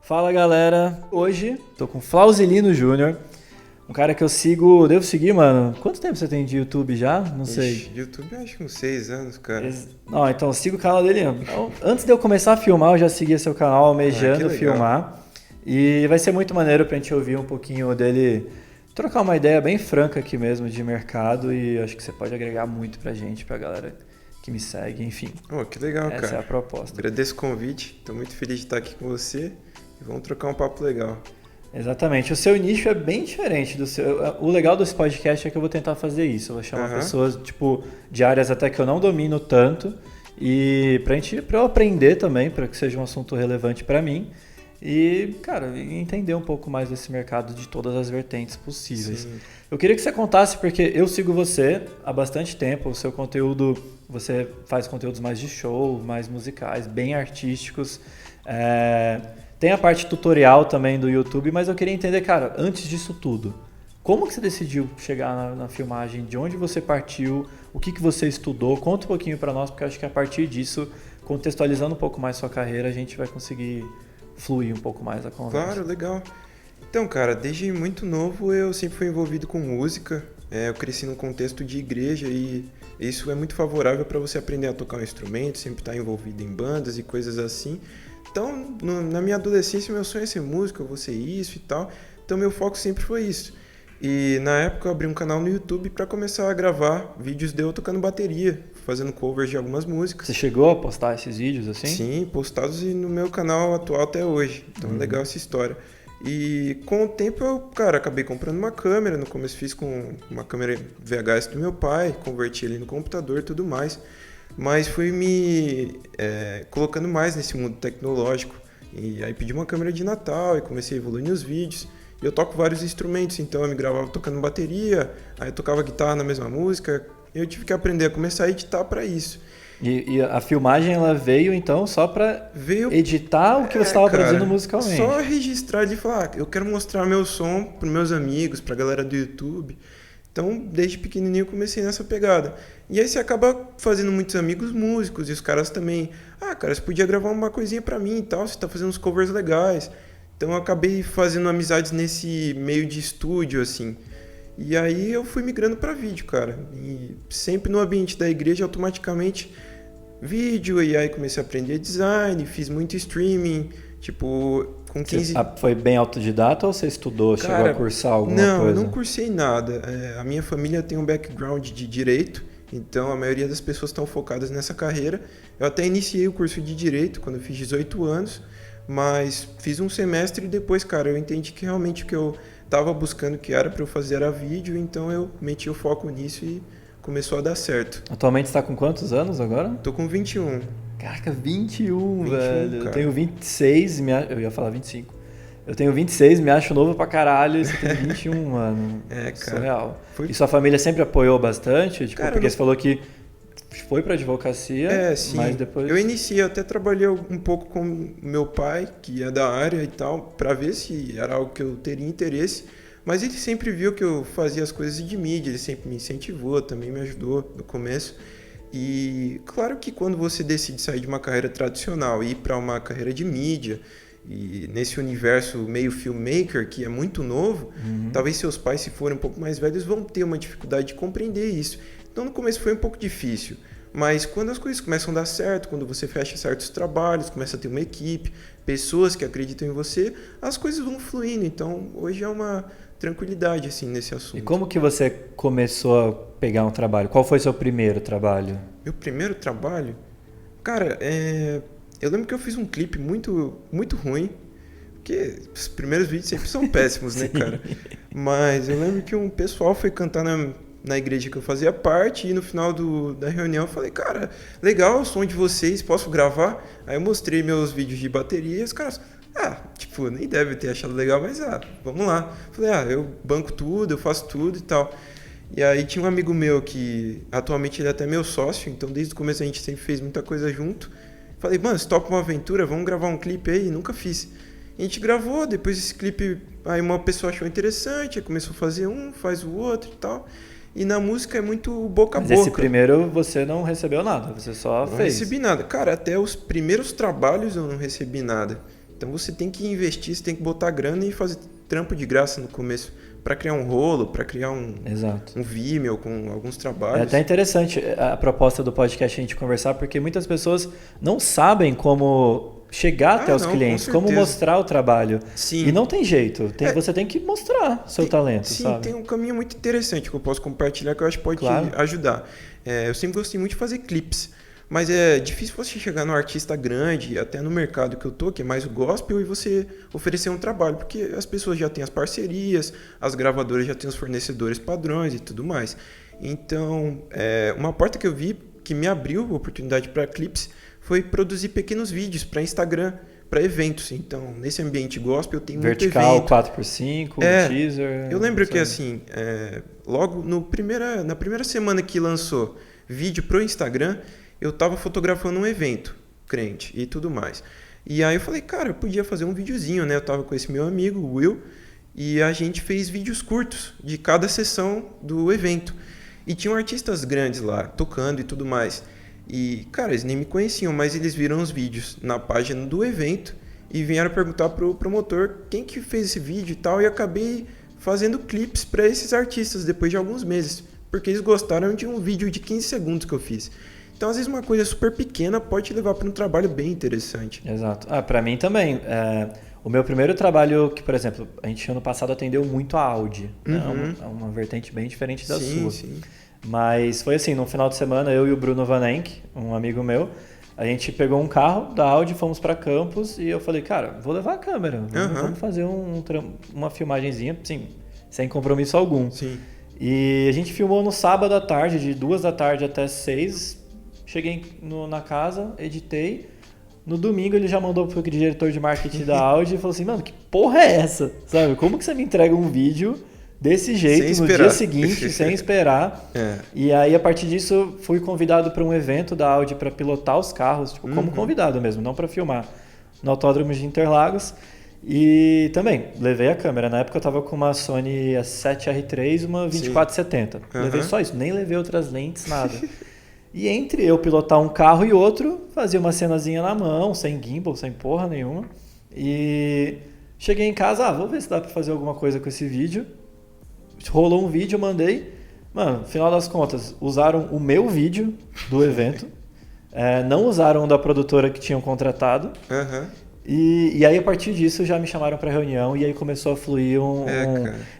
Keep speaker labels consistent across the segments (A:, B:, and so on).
A: Fala galera, hoje tô com Flauzilino Júnior, um cara que eu sigo, devo seguir, mano. Quanto tempo você tem de YouTube já? Não sei.
B: Ixi, YouTube eu acho que uns 6 anos, cara.
A: Não, então eu sigo o canal dele. Então, antes de eu começar a filmar, eu já seguia seu canal almejando
B: que legal.
A: filmar. E vai ser muito maneiro pra gente ouvir um pouquinho dele, trocar uma ideia bem franca aqui mesmo de mercado. E acho que você pode agregar muito pra gente, pra galera que me segue, enfim.
B: Oh, que legal,
A: Essa
B: cara.
A: é a proposta.
B: Agradeço o convite, tô muito feliz de estar aqui com você e vamos trocar um papo legal.
A: Exatamente. O seu nicho é bem diferente do seu. O legal desse podcast é que eu vou tentar fazer isso. Eu vou chamar pessoas, tipo, de áreas até que eu não domino tanto. E pra eu aprender também, para que seja um assunto relevante para mim. E, cara, entender um pouco mais desse mercado de todas as vertentes possíveis.
B: Sim.
A: Eu queria que você contasse, porque eu sigo você há bastante tempo. O seu conteúdo, você faz conteúdos mais de show, mais musicais, bem artísticos. Tem a parte tutorial também do YouTube, mas eu queria entender, cara, antes disso tudo, como que você decidiu chegar na filmagem? De onde você partiu? O que você estudou? Conta um pouquinho pra nós, porque eu acho que a partir disso, contextualizando um pouco mais sua carreira, a gente vai conseguir fluir um pouco mais a conversa.
B: Claro, legal. Então, cara, desde muito novo eu sempre fui envolvido com música. Eu cresci num contexto de igreja e isso é muito favorável para você aprender a tocar um instrumento, sempre estar envolvido em bandas e coisas assim. Então, na minha adolescência, meu sonho é ser músico, eu vou ser isso e tal. Então, meu foco sempre foi isso. E na época eu abri um canal no YouTube para começar a gravar vídeos de eu tocando bateria, fazendo covers de algumas músicas.
A: Você chegou a postar esses vídeos assim?
B: Sim, postados no meu canal atual até hoje. Então é legal essa história. E com o tempo eu, cara, acabei comprando uma câmera. No começo fiz com uma câmera VHS do meu pai, converti ele no computador e tudo mais. Mas fui me colocando mais nesse mundo tecnológico. E aí pedi uma câmera de Natal e comecei a evoluir nos vídeos. E eu toco vários instrumentos, então eu me gravava tocando bateria, aí eu tocava guitarra na mesma música. Eu tive que aprender a começar a editar para isso.
A: E a filmagem ela veio então só para editar o que você estava produzindo musicalmente?
B: Só registrar de falar, eu quero mostrar meu som para meus amigos, para a galera do YouTube. Então, desde pequenininho eu comecei nessa pegada. E aí você acaba fazendo muitos amigos músicos e os caras também, cara, você podia gravar uma coisinha para mim e tal, você tá fazendo uns covers legais. Então eu acabei fazendo amizades nesse meio de estúdio, assim. E aí eu fui migrando para vídeo, cara. E sempre no ambiente da igreja, automaticamente, vídeo. E aí comecei a aprender design, fiz muito streaming. Tipo, com 15...
A: Foi bem autodidata ou você estudou,
B: cara,
A: chegou a cursar alguma coisa?
B: Não, eu não cursei nada. A minha família tem um background de direito. Então a maioria das pessoas estão focadas nessa carreira. Eu até iniciei o curso de direito quando eu fiz 18 anos. Mas fiz um semestre e depois, cara, eu entendi que realmente o que eu tava buscando que era para eu fazer era vídeo, então eu meti o foco nisso e começou a dar certo.
A: Atualmente você tá com quantos anos agora?
B: Tô com 21.
A: Caraca, 21, velho.
B: Cara.
A: Eu tenho 26, eu ia falar 25. Eu tenho 26, me acho novo pra caralho, e você tem 21, mano.
B: Cara.
A: Surreal. E sua família sempre apoiou bastante? Tipo, cara, porque você falou que foi pra advocacia,
B: sim.
A: Mas depois...
B: Eu iniciei, até trabalhei um pouco com meu pai, que é da área e tal, para ver se era algo que eu teria interesse. Mas ele sempre viu que eu fazia as coisas de mídia, ele sempre me incentivou, também me ajudou no começo. E claro que quando você decide sair de uma carreira tradicional e ir para uma carreira de mídia, e nesse universo meio filmmaker, que é muito novo, talvez seus pais, se forem um pouco mais velhos, vão ter uma dificuldade de compreender isso. Então no começo foi um pouco difícil, mas quando as coisas começam a dar certo, quando você fecha certos trabalhos, começa a ter uma equipe, pessoas que acreditam em você, as coisas vão fluindo. Então hoje é uma tranquilidade assim nesse assunto.
A: E como que você começou a pegar um trabalho? Qual foi seu primeiro trabalho?
B: Meu primeiro trabalho? Cara, eu lembro que eu fiz um clipe muito, muito ruim, porque os primeiros vídeos sempre são péssimos, né, cara? Mas eu lembro que um pessoal foi cantar na igreja que eu fazia parte, e no final da reunião eu falei, cara, legal o som de vocês, posso gravar? Aí eu mostrei meus vídeos de bateria e os caras, nem deve ter achado legal, mas vamos lá. Falei, eu banco tudo, eu faço tudo e tal. E aí tinha um amigo meu que atualmente ele é até meu sócio, então desde o começo a gente sempre fez muita coisa junto. Falei, mano, se topa uma aventura, vamos gravar um clipe aí? Nunca fiz. A gente gravou, depois esse clipe, aí uma pessoa achou interessante, aí começou a fazer faz o outro e tal. E na música é muito boca a boca.
A: Mas esse primeiro você não recebeu nada, você só fez.
B: Não recebi nada. Cara, até os primeiros trabalhos eu não recebi nada. Então você tem que investir, você tem que botar grana e fazer trampo de graça no começo para criar um rolo, para criar um Vimeo com alguns trabalhos.
A: É até interessante a proposta do podcast a gente conversar, porque muitas pessoas não sabem como chegar até os clientes, como mostrar o trabalho.
B: Sim.
A: E não tem jeito, você tem que mostrar seu talento,
B: sim,
A: sabe?
B: Tem um caminho muito interessante que eu posso compartilhar que eu acho que pode te ajudar. Eu sempre gostei muito de fazer clipes. Mas é difícil você chegar no artista grande, até no mercado que eu tô, que é mais o gospel, e você oferecer um trabalho, porque as pessoas já têm as parcerias, as gravadoras já têm os fornecedores padrões e tudo mais. Então, uma porta que eu vi que me abriu a oportunidade para clipes foi produzir pequenos vídeos para Instagram, para eventos. Então, nesse ambiente gospel, tem muito evento.
A: Vertical, 4x5, teaser...
B: Eu lembro que, assim, logo na primeira semana que lançou vídeo pro Instagram, eu tava fotografando um evento, crente e tudo mais. E aí eu falei, cara, eu podia fazer um videozinho, né? Eu tava com esse meu amigo, o Will, e a gente fez vídeos curtos de cada sessão do evento. E tinham artistas grandes lá, tocando e tudo mais. E, cara, eles nem me conheciam, mas eles viram os vídeos na página do evento e vieram perguntar pro promotor quem que fez esse vídeo e tal. E acabei fazendo clipes para esses artistas depois de alguns meses, porque eles gostaram de um vídeo de 15 segundos que eu fiz. Então, às vezes, uma coisa super pequena pode te levar para um trabalho bem interessante.
A: Exato. Para mim também. O meu primeiro trabalho, que, por exemplo, a gente ano passado atendeu muito a Audi. Né? Uma vertente bem diferente da sua.
B: Sim.
A: Mas foi assim, no final de semana, eu e o Bruno Van Enck, um amigo meu, a gente pegou um carro da Audi, fomos para Campos e eu falei, cara, vou levar a câmera. Vamos fazer uma filmagenzinha, assim, sem compromisso algum.
B: Sim.
A: E a gente filmou no sábado à tarde, de 2 da tarde até 6. Cheguei na casa, editei. No domingo ele já mandou pro diretor de marketing da Audi e falou assim, mano, que porra é essa? Sabe? Como que você me entrega um vídeo desse jeito no dia seguinte, sem esperar? E aí, a partir disso, fui convidado para um evento da Audi para pilotar os carros, tipo, como convidado mesmo, não para filmar, no Autódromo de Interlagos. E também, levei a câmera. Na época eu tava com uma Sony A7R3 e uma 2470. Levei só isso, nem levei outras lentes, nada. E entre eu pilotar um carro e outro, fazia uma cenazinha na mão, sem gimbal, sem porra nenhuma. E cheguei em casa, vou ver se dá pra fazer alguma coisa com esse vídeo. Rolou um vídeo, eu mandei. Mano, no final das contas, usaram o meu vídeo do evento. Não usaram o da produtora que tinham contratado. E aí, a partir disso, já me chamaram para reunião e aí começou a fluir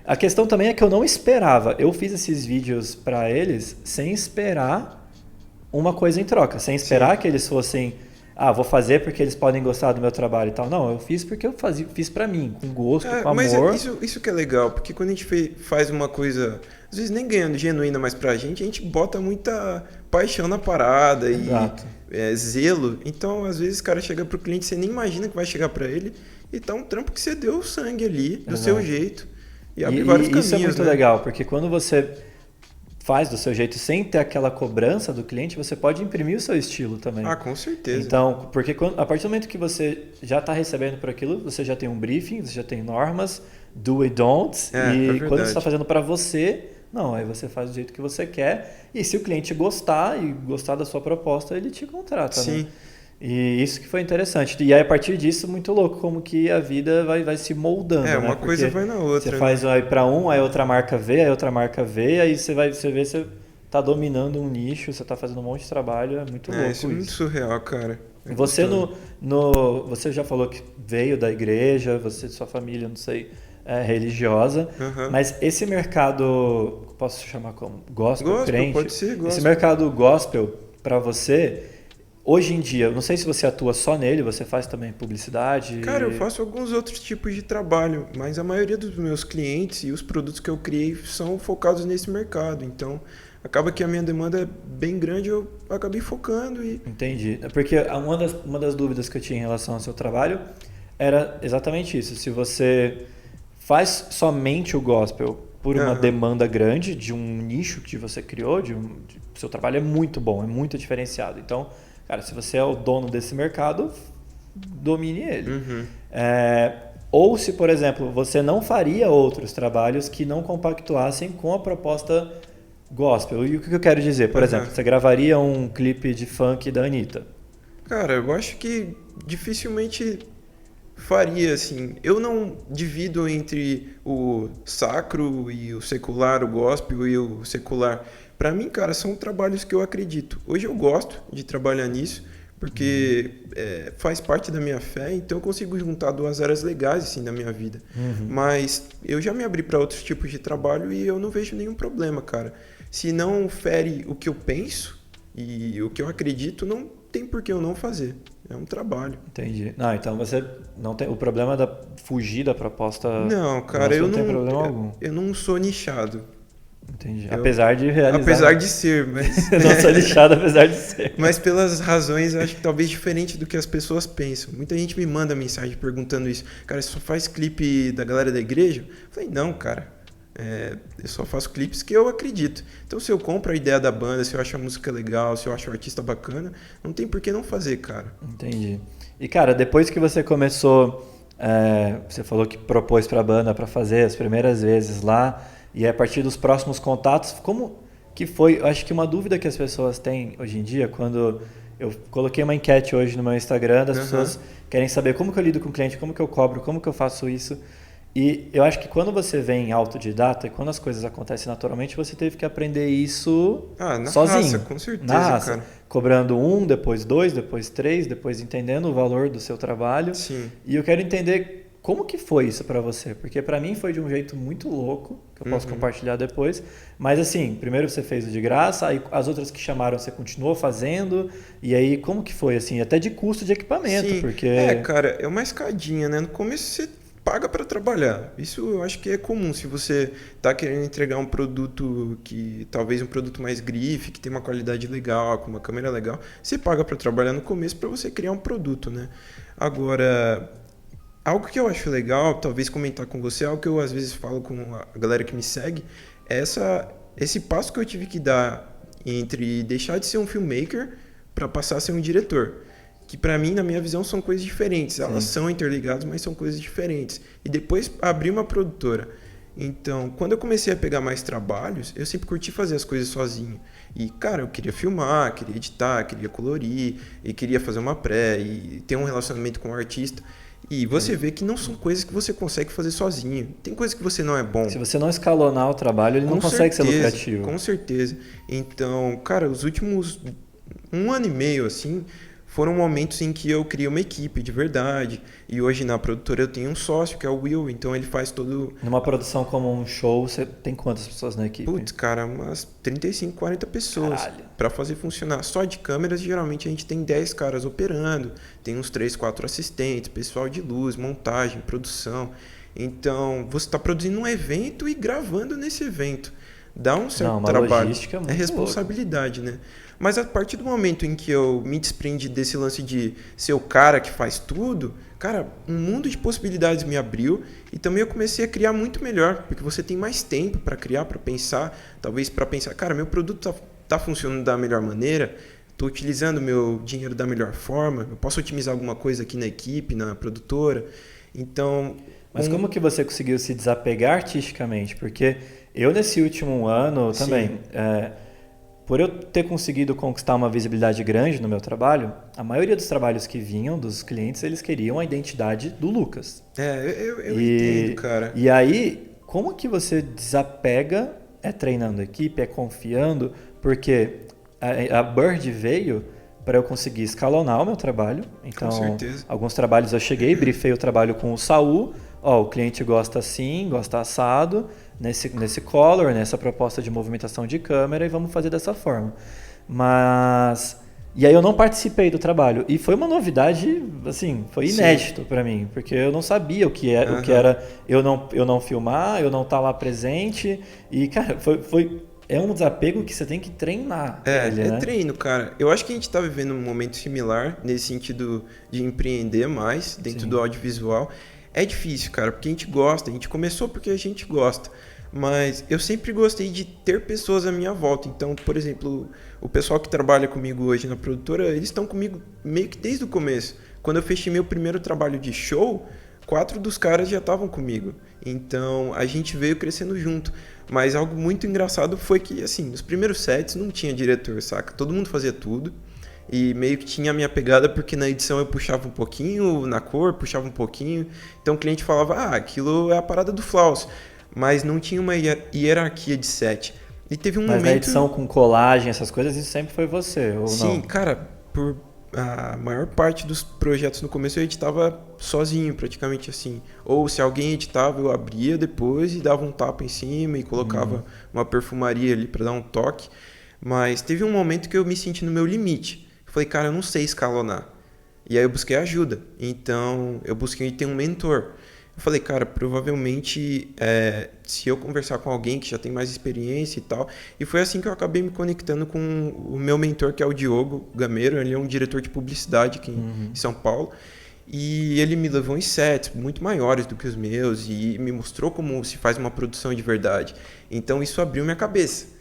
A: A questão também é que eu não esperava. Eu fiz esses vídeos para eles sem esperar uma coisa em troca, sem esperar que eles fossem, vou fazer porque eles podem gostar do meu trabalho e tal. Não, eu fiz porque eu fiz pra mim, com gosto, com amor.
B: Mas isso que é legal, porque quando a gente faz uma coisa, às vezes nem ganhando genuína mais pra gente, a gente bota muita paixão na parada e zelo. Então, às vezes, o cara chega pro cliente, você nem imagina que vai chegar pra ele e tá um trampo que você deu sangue ali, do seu jeito, e abre vários caminhos.
A: Isso é muito legal, porque quando você faz do seu jeito sem ter aquela cobrança do cliente, você pode imprimir o seu estilo também.
B: Com certeza.
A: Então, porque a partir do momento que você já está recebendo por aquilo, você já tem um briefing, você já tem normas, do e don'ts, e quando você está fazendo para você, aí você faz do jeito que você quer, e se o cliente gostar e gostar da sua proposta, ele te contrata, né? E isso que foi interessante. E aí, a partir disso, muito louco, como que a vida vai se moldando.
B: Uma coisa vai na outra.
A: Você faz aí para aí outra marca vê, aí outra marca vê, aí você vê, você tá dominando um nicho, você tá fazendo um monte de trabalho, é muito louco isso.
B: É muito surreal, cara.
A: Você você já falou que veio da igreja, sua família, não sei, é religiosa, mas esse mercado, posso chamar como gospel crente?
B: Pode ser gospel.
A: Esse mercado gospel, para você... Hoje em dia, não sei se você atua só nele, você faz também publicidade?
B: Cara, eu faço alguns outros tipos de trabalho, mas a maioria dos meus clientes e os produtos que eu criei são focados nesse mercado. Então, acaba que a minha demanda é bem grande, eu acabei focando e...
A: Entendi. Porque uma das dúvidas que eu tinha em relação ao seu trabalho era exatamente isso. Se você faz somente o gospel por uma demanda grande de um nicho que você criou, seu trabalho é muito bom, é muito diferenciado. Então... Cara, se você é o dono desse mercado, domine ele. Ou se, por exemplo, você não faria outros trabalhos que não compactuassem com a proposta gospel. E o que eu quero dizer? Por exemplo, você gravaria um clipe de funk da Anitta?
B: Cara, eu acho que dificilmente faria, assim. Eu não divido entre o sacro e o secular, o gospel e o secular. Pra mim, cara, são trabalhos que eu acredito. Hoje eu gosto de trabalhar nisso, porque faz parte da minha fé, então eu consigo juntar duas áreas legais, assim, da minha vida. Mas eu já me abri para outros tipos de trabalho e eu não vejo nenhum problema, cara. Se não fere o que eu penso e o que eu acredito, não tem por que eu não fazer. É um trabalho.
A: Entendi. Não, então você não tem o problema da fugir da proposta.
B: Não, cara,
A: Não tem problema algum.
B: eu não sou nichado.
A: Entendi. Apesar de realizar.
B: Apesar de ser, mas.
A: Não sou nichado, apesar de ser.
B: Mas pelas razões, eu acho que talvez diferente do que as pessoas pensam. Muita gente me manda mensagem perguntando isso. Cara, você só faz clipe da galera da igreja? Eu falei, não, cara. Eu só faço clipes que eu acredito. Então, se eu compro a ideia da banda, se eu acho a música legal, se eu acho o artista bacana, não tem por que não fazer, cara.
A: Entendi. E, cara, depois que você começou, você falou que propôs pra banda pra fazer as primeiras vezes lá, e a partir dos próximos contatos, como que foi? Eu acho que uma dúvida que as pessoas têm hoje em dia, quando eu coloquei uma enquete hoje no meu Instagram, das pessoas querem saber como que eu lido com o cliente, como que eu cobro, como que eu faço isso. E eu acho que quando você vem autodidata, e quando as coisas acontecem naturalmente, você teve que aprender isso sozinho.
B: Raça, com certeza,
A: na raça,
B: cara.
A: Cobrando 1, depois 2, depois 3, depois entendendo o valor do seu trabalho.
B: Sim.
A: E eu quero entender como que foi isso pra você, porque pra mim foi de um jeito muito louco, que eu posso compartilhar depois. Mas assim, primeiro você fez o de graça, aí as outras que chamaram você continuou fazendo, e aí como que foi assim, até de custo de equipamento,
B: Sim.
A: porque
B: Cara, é uma escadinha, né? No começo você paga para trabalhar. Isso eu acho que é comum. Se você tá querendo entregar um produto que talvez um produto mais grife, que tem uma qualidade legal, com uma câmera legal, você paga para trabalhar no começo para você criar um produto, né? Agora, algo que eu acho legal, talvez comentar com você, algo que eu às vezes falo com a galera que me segue, é esse passo que eu tive que dar entre deixar de ser um filmmaker para passar a ser um diretor. Que pra mim, na minha visão, são coisas diferentes. Elas são interligadas, mas são coisas diferentes. E depois abrir uma produtora. Então, quando eu comecei a pegar mais trabalhos, eu sempre curti fazer as coisas sozinho. E, cara, eu queria filmar, queria editar, queria colorir, e queria fazer uma pré, e ter um relacionamento com o artista. E você vê que não são coisas que você consegue fazer sozinho. Tem coisas que você não é bom.
A: se você não escalonar o trabalho, ele não consegue ser lucrativo.
B: Com certeza. Então, cara, os últimos 1 ano e meio, assim, foram momentos em que eu criei uma equipe de verdade. E hoje na produtora eu tenho um sócio, que é o Will, então ele faz todo...
A: Numa produção como um show, você tem quantas pessoas na equipe?
B: Putz, cara, umas 35, 40 pessoas para fazer funcionar. Só de câmeras, geralmente a gente tem 10 caras operando, tem uns 3, 4 assistentes, pessoal de luz, montagem, produção. Então, você está produzindo um evento e gravando nesse evento. Dá um certo trabalho.
A: Logística muito
B: responsabilidade, né? Mas a partir do momento em que eu me desprendi desse lance de ser o cara que faz tudo, cara, um mundo de possibilidades me abriu e também eu comecei a criar muito melhor, porque você tem mais tempo para criar, para pensar, talvez para pensar, cara, meu produto tá funcionando da melhor maneira, estou utilizando meu dinheiro da melhor forma, eu posso otimizar alguma coisa aqui na equipe, na produtora. Então,
A: mas como que você conseguiu se desapegar artisticamente? Porque eu, nesse último ano também, por eu ter conseguido conquistar uma visibilidade grande no meu trabalho, a maioria dos trabalhos que vinham dos clientes, eles queriam a identidade do Lucas.
B: Eu entendo, cara.
A: E aí, como que você desapega? É treinando a equipe, é confiando? Porque a Bird veio para eu conseguir escalonar o meu trabalho. Então,
B: com certeza.
A: Alguns trabalhos eu cheguei, briefei o trabalho com o Saul. O cliente gosta assim, gosta assado, nesse color, nessa proposta de movimentação de câmera, e vamos fazer dessa forma. E aí eu não participei do trabalho. E foi uma novidade, assim, foi inédito para mim, porque eu não sabia o que era eu não filmar, eu não estar lá presente. E, cara, é um desapego que você tem que treinar.
B: É treino, cara. Eu acho que a gente tá vivendo um momento similar, nesse sentido de empreender mais dentro do audiovisual. É difícil, cara, porque a gente gosta, a gente começou porque a gente gosta, mas eu sempre gostei de ter pessoas à minha volta. Então, por exemplo, o pessoal que trabalha comigo hoje na produtora, eles estão comigo meio que desde o começo. Quando eu fechei meu primeiro trabalho de show, 4 dos caras já estavam comigo. Então, a gente veio crescendo junto. Mas algo muito engraçado foi que, assim, nos primeiros sets não tinha diretor, saca? Todo mundo fazia tudo. E meio que tinha a minha pegada porque na edição eu puxava um pouquinho, na cor puxava um pouquinho. Então o cliente falava, aquilo é a parada do Flaus. Mas não tinha uma hierarquia de set. E teve um
A: Mas
B: momento...
A: na edição com colagem, essas coisas, isso sempre foi você, ou
B: Sim,
A: não?
B: Sim, cara, por a maior parte dos projetos no começo eu editava sozinho, praticamente assim. Ou se alguém editava, eu abria depois e dava um tapa em cima e colocava uma perfumaria ali para dar um toque. Mas teve um momento que eu me senti no meu limite. Eu falei, cara, eu não sei escalonar. E aí eu busquei ajuda. Então eu busquei ter um mentor. Eu falei, cara, provavelmente se eu conversar com alguém que já tem mais experiência e tal. E foi assim que eu acabei me conectando com o meu mentor, que é o Diogo Gameiro. Ele é um diretor de publicidade aqui em São Paulo. E ele me levou em sets muito maiores do que os meus e me mostrou como se faz uma produção de verdade. Então isso abriu minha cabeça.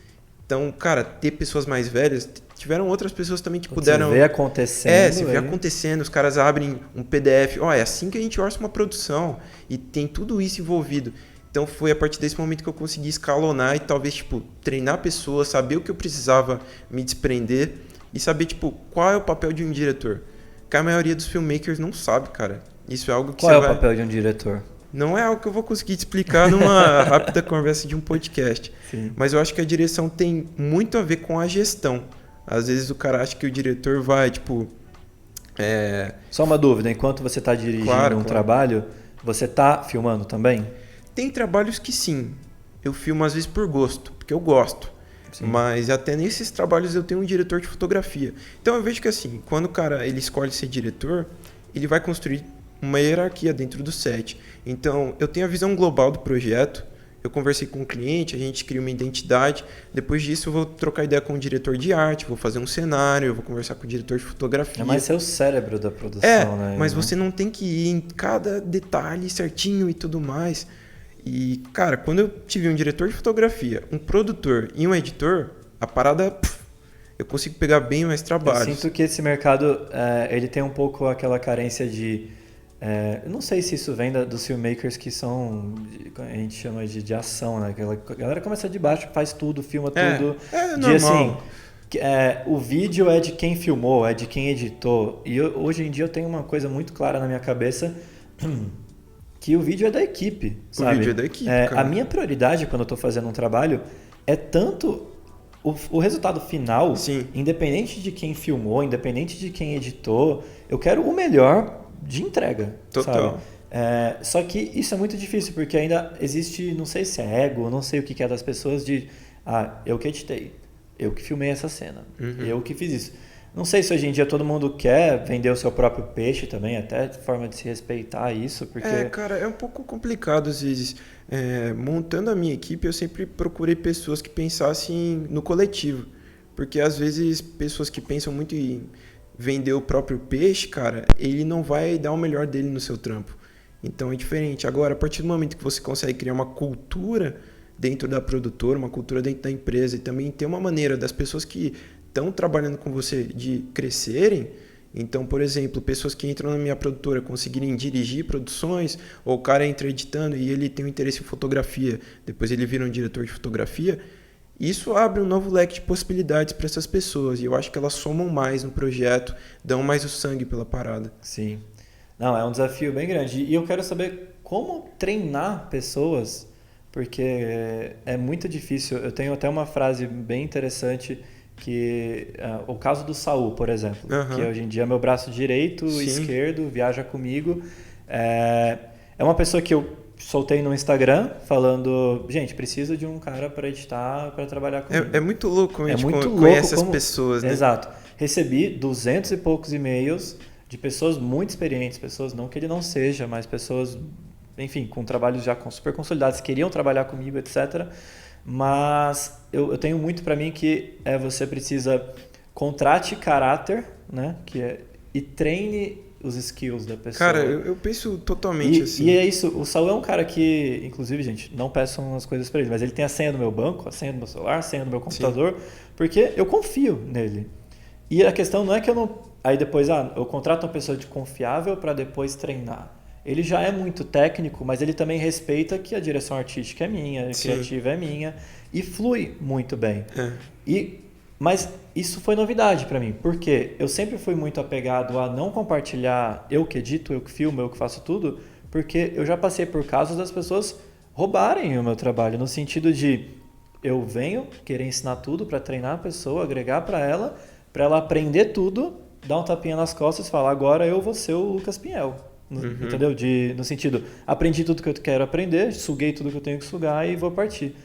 B: Então, cara, ter pessoas mais velhas, tiveram outras pessoas também que puderam...
A: Você vê acontecendo.
B: se vê acontecendo, os caras abrem um PDF, é assim que a gente orça uma produção, e tem tudo isso envolvido. Então foi a partir desse momento que eu consegui escalonar e talvez, treinar pessoas, saber o que eu precisava me desprender e saber, qual é o papel de um diretor. Que a maioria dos filmmakers não sabe, cara. Isso é algo que
A: Qual é o papel de um diretor?
B: Não é algo que eu vou conseguir te explicar numa rápida conversa de um podcast.
A: Sim.
B: Mas eu acho que a direção tem muito a ver com a gestão. Às vezes o cara acha que o diretor vai,
A: Só uma dúvida, enquanto você está dirigindo trabalho, você está filmando também?
B: Tem trabalhos que sim. Eu filmo às vezes por gosto, porque eu gosto. Sim. Mas até nesses trabalhos eu tenho um diretor de fotografia. Então eu vejo que assim, quando o cara ele escolhe ser diretor, ele vai construir uma hierarquia dentro do set. Então, eu tenho a visão global do projeto, eu conversei com o cliente, a gente cria uma identidade, depois disso eu vou trocar ideia com o diretor de arte, vou fazer um cenário, eu vou conversar com o diretor de fotografia.
A: É mais ser o cérebro da produção, né?
B: Mas você não tem que ir em cada detalhe certinho e tudo mais. E, cara, quando eu tive um diretor de fotografia, um produtor e um editor, a parada... eu consigo pegar bem mais trabalhos.
A: Eu sinto que esse mercado, ele tem um pouco aquela carência de... eu não sei se isso vem dos filmmakers que são, a gente chama de ação, né? A galera começa de baixo, faz tudo, filma tudo.
B: Normal.
A: O vídeo é de quem filmou, é de quem editou. E hoje em dia eu tenho uma coisa muito clara na minha cabeça, que o vídeo é da equipe, sabe?
B: O vídeo é da equipe, cara.
A: A minha prioridade quando eu estou fazendo um trabalho é tanto o resultado final,
B: Sim.
A: Independente de quem filmou, independente de quem editou, eu quero o melhor de entrega.
B: Total.
A: Sabe? Só que isso é muito difícil, porque ainda existe, não sei se é ego, não sei o que é das pessoas de, eu que editei, eu que filmei essa cena, eu que fiz isso. Não sei se hoje em dia todo mundo quer vender o seu próprio peixe também, até de forma de se respeitar isso, porque...
B: cara, é um pouco complicado às vezes. Montando a minha equipe, eu sempre procurei pessoas que pensassem no coletivo, porque às vezes pessoas que pensam muito em vender o próprio peixe, cara, ele não vai dar o melhor dele no seu trampo. Então é diferente. Agora, a partir do momento que você consegue criar uma cultura dentro da produtora, uma cultura dentro da empresa e também ter uma maneira das pessoas que estão trabalhando com você de crescerem. Então, por exemplo, pessoas que entram na minha produtora conseguirem dirigir produções, ou o cara entra editando e ele tem um interesse em fotografia, depois ele vira um diretor de fotografia, isso abre um novo leque de possibilidades para essas pessoas. E eu acho que elas somam mais no projeto, dão mais o sangue pela parada.
A: Sim. Não, é um desafio bem grande. E eu quero saber como treinar pessoas, porque é muito difícil. Eu tenho até uma frase bem interessante, que o caso do Saul, por exemplo, que hoje em dia é meu braço direito, esquerdo, viaja comigo. É uma pessoa que eu soltei no Instagram falando, gente, preciso de um cara para editar, para trabalhar comigo.
B: É muito louco como a gente conhece as pessoas, né?
A: Exato. Recebi 200 e poucos e-mails de pessoas muito experientes, pessoas não que ele não seja, mas pessoas, enfim, com trabalhos já super consolidados, queriam trabalhar comigo, etc. Mas eu tenho muito para mim que você precisa contrate caráter, né? E treine os skills da pessoa.
B: Cara, eu penso totalmente assim.
A: E é isso, o Saul é um cara que, inclusive, gente, não peçam as coisas para ele, mas ele tem a senha do meu banco, a senha do meu celular, a senha do meu computador, porque eu confio nele. E a questão não é que eu não... Aí depois, eu contrato uma pessoa de confiável para depois treinar. Ele já é muito técnico, mas ele também respeita que a direção artística é minha, a criativa é minha, e flui muito bem. Mas isso foi novidade pra mim, porque eu sempre fui muito apegado a não compartilhar eu que edito, eu que filmo, eu que faço tudo, porque eu já passei por casos das pessoas roubarem o meu trabalho, no sentido de eu venho querer ensinar tudo pra treinar a pessoa, agregar pra ela aprender tudo, dar um tapinha nas costas e falar, agora eu vou ser o Lucas Pinhel. Entendeu? No sentido, aprendi tudo que eu quero aprender, suguei tudo que eu tenho que sugar e vou partir.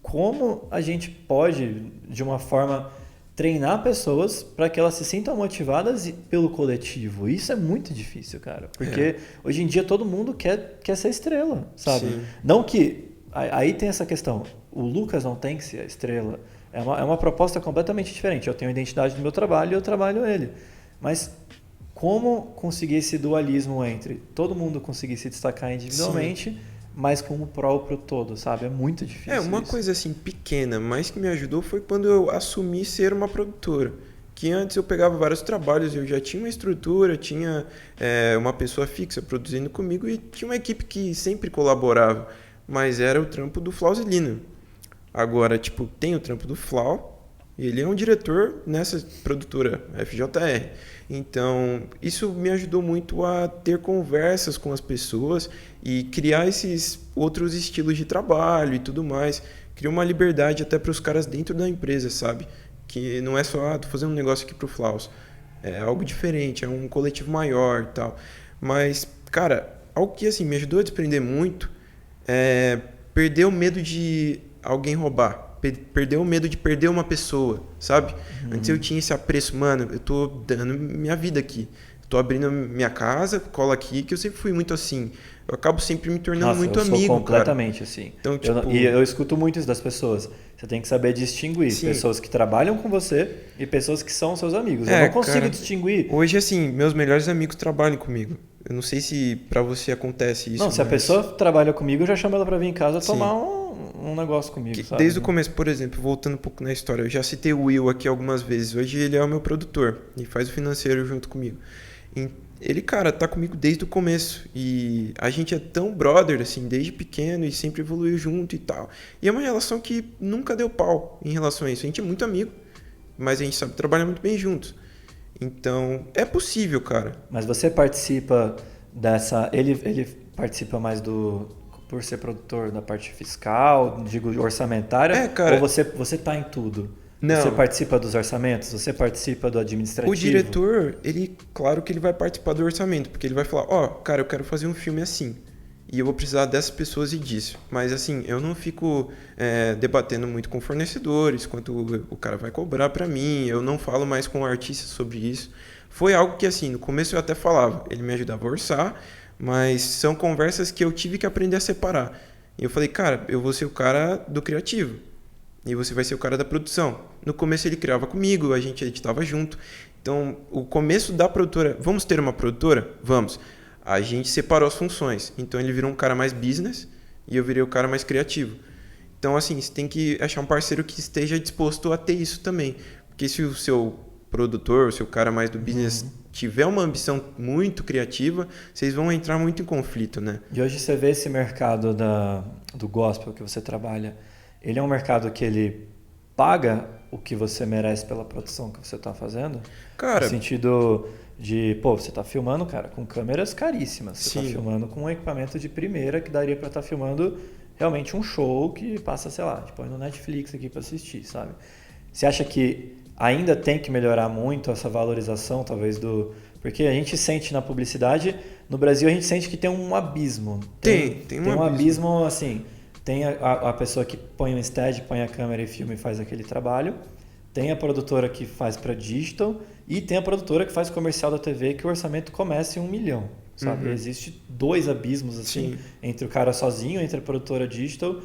A: Como a gente pode, de uma forma, treinar pessoas para que elas se sintam motivadas pelo coletivo? Isso é muito difícil, cara. Porque hoje em dia todo mundo quer ser estrela, sabe?
B: Sim.
A: Não que... Aí tem essa questão. O Lucas não tem que ser a estrela. É uma proposta completamente diferente. Eu tenho a identidade do meu trabalho e eu trabalho ele. Mas como conseguir esse dualismo entre todo mundo conseguir se destacar individualmente... Sim. Mas como próprio todo, sabe? É muito difícil.
B: Uma
A: isso.
B: coisa assim pequena, mas que me ajudou foi quando eu assumi ser uma produtora. Que antes eu pegava vários trabalhos, eu já tinha uma estrutura, tinha uma pessoa fixa produzindo comigo e tinha uma equipe que sempre colaborava. Mas era o trampo do Flausilino. Agora, tipo, tem o trampo do Flau, e ele é um diretor nessa produtora, FJR. Então, isso me ajudou muito a ter conversas com as pessoas e criar esses outros estilos de trabalho e tudo mais. Criar uma liberdade até para os caras dentro da empresa, sabe? Que não é só, tô fazendo um negócio aqui pro Flaus. É algo diferente, é um coletivo maior e tal. Mas, cara, algo que assim, me ajudou a desprender muito é perder o medo de alguém roubar. Perder o medo de perder uma pessoa, sabe? Antes eu tinha esse apreço, mano, eu tô dando minha vida aqui. Tô abrindo minha casa, cola aqui, que eu sempre fui muito assim. Eu acabo sempre me tornando muito amigo,
A: eu sou completamente
B: cara.
A: assim.
B: Então, tipo...
A: eu escuto muito isso das pessoas. Você tem que saber distinguir pessoas que trabalham com você e pessoas que são seus amigos. Eu não consigo distinguir.
B: Hoje, assim, meus melhores amigos trabalham comigo. Eu não sei se pra você acontece isso.
A: Não, se a pessoa trabalha comigo, eu já chamo ela pra vir em casa tomar um negócio comigo, sabe?
B: Desde o começo, por exemplo, voltando um pouco na história, eu já citei o Will aqui algumas vezes. Hoje ele é o meu produtor e faz o financeiro junto comigo. Ele, cara, tá comigo desde o começo e a gente é tão brother, assim, desde pequeno e sempre evoluiu junto e tal. E é uma relação que nunca deu pau em relação a isso. A gente é muito amigo, mas a gente sabe trabalhar muito bem juntos. Então, é possível, cara.
A: Mas você participa dessa... Ele participa mais por ser produtor da parte fiscal, digo, orçamentária?
B: Cara,
A: ou você tá em tudo?
B: Não.
A: Você participa dos orçamentos? Você participa do administrativo?
B: O diretor, claro que ele vai participar do orçamento, porque ele vai falar, cara, eu quero fazer um filme assim, e eu vou precisar dessas pessoas e disso. Mas assim, eu não fico debatendo muito com fornecedores, quanto o cara vai cobrar pra mim, eu não falo mais com o artista sobre isso. Foi algo que assim, no começo eu até falava, ele me ajudava a orçar, mas são conversas que eu tive que aprender a separar. E eu falei, cara, eu vou ser o cara do criativo. E você vai ser o cara da produção. No começo ele criava comigo, a gente editava junto. Então, o começo da produtora... Vamos ter uma produtora? Vamos. A gente separou as funções. Então, ele virou um cara mais business e eu virei o cara mais criativo. Então, assim, você tem que achar um parceiro que esteja disposto a ter isso também. Porque se o seu produtor, o seu cara mais do business tiver uma ambição muito criativa, vocês vão entrar muito em conflito, né?
A: E hoje você vê esse mercado do gospel que você trabalha... Ele é um mercado que ele paga o que você merece pela produção que você está fazendo?
B: Cara...
A: No sentido de, você está filmando, cara, com câmeras caríssimas. Você está filmando com um equipamento de primeira que daria para estar filmando realmente um show que passa, sei lá, põe no Netflix aqui para assistir, sabe? Você acha que ainda tem que melhorar muito essa valorização, talvez, Porque a gente sente na publicidade, no Brasil a gente sente que tem um abismo.
B: Tem
A: um abismo, assim... Tem a pessoa que põe um stead, põe a câmera e filma e faz aquele trabalho. Tem a produtora que faz para digital. E tem a produtora que faz comercial da TV que o orçamento começa em 1 milhão. Sabe? Existe 2 abismos assim entre o cara sozinho, entre a produtora digital.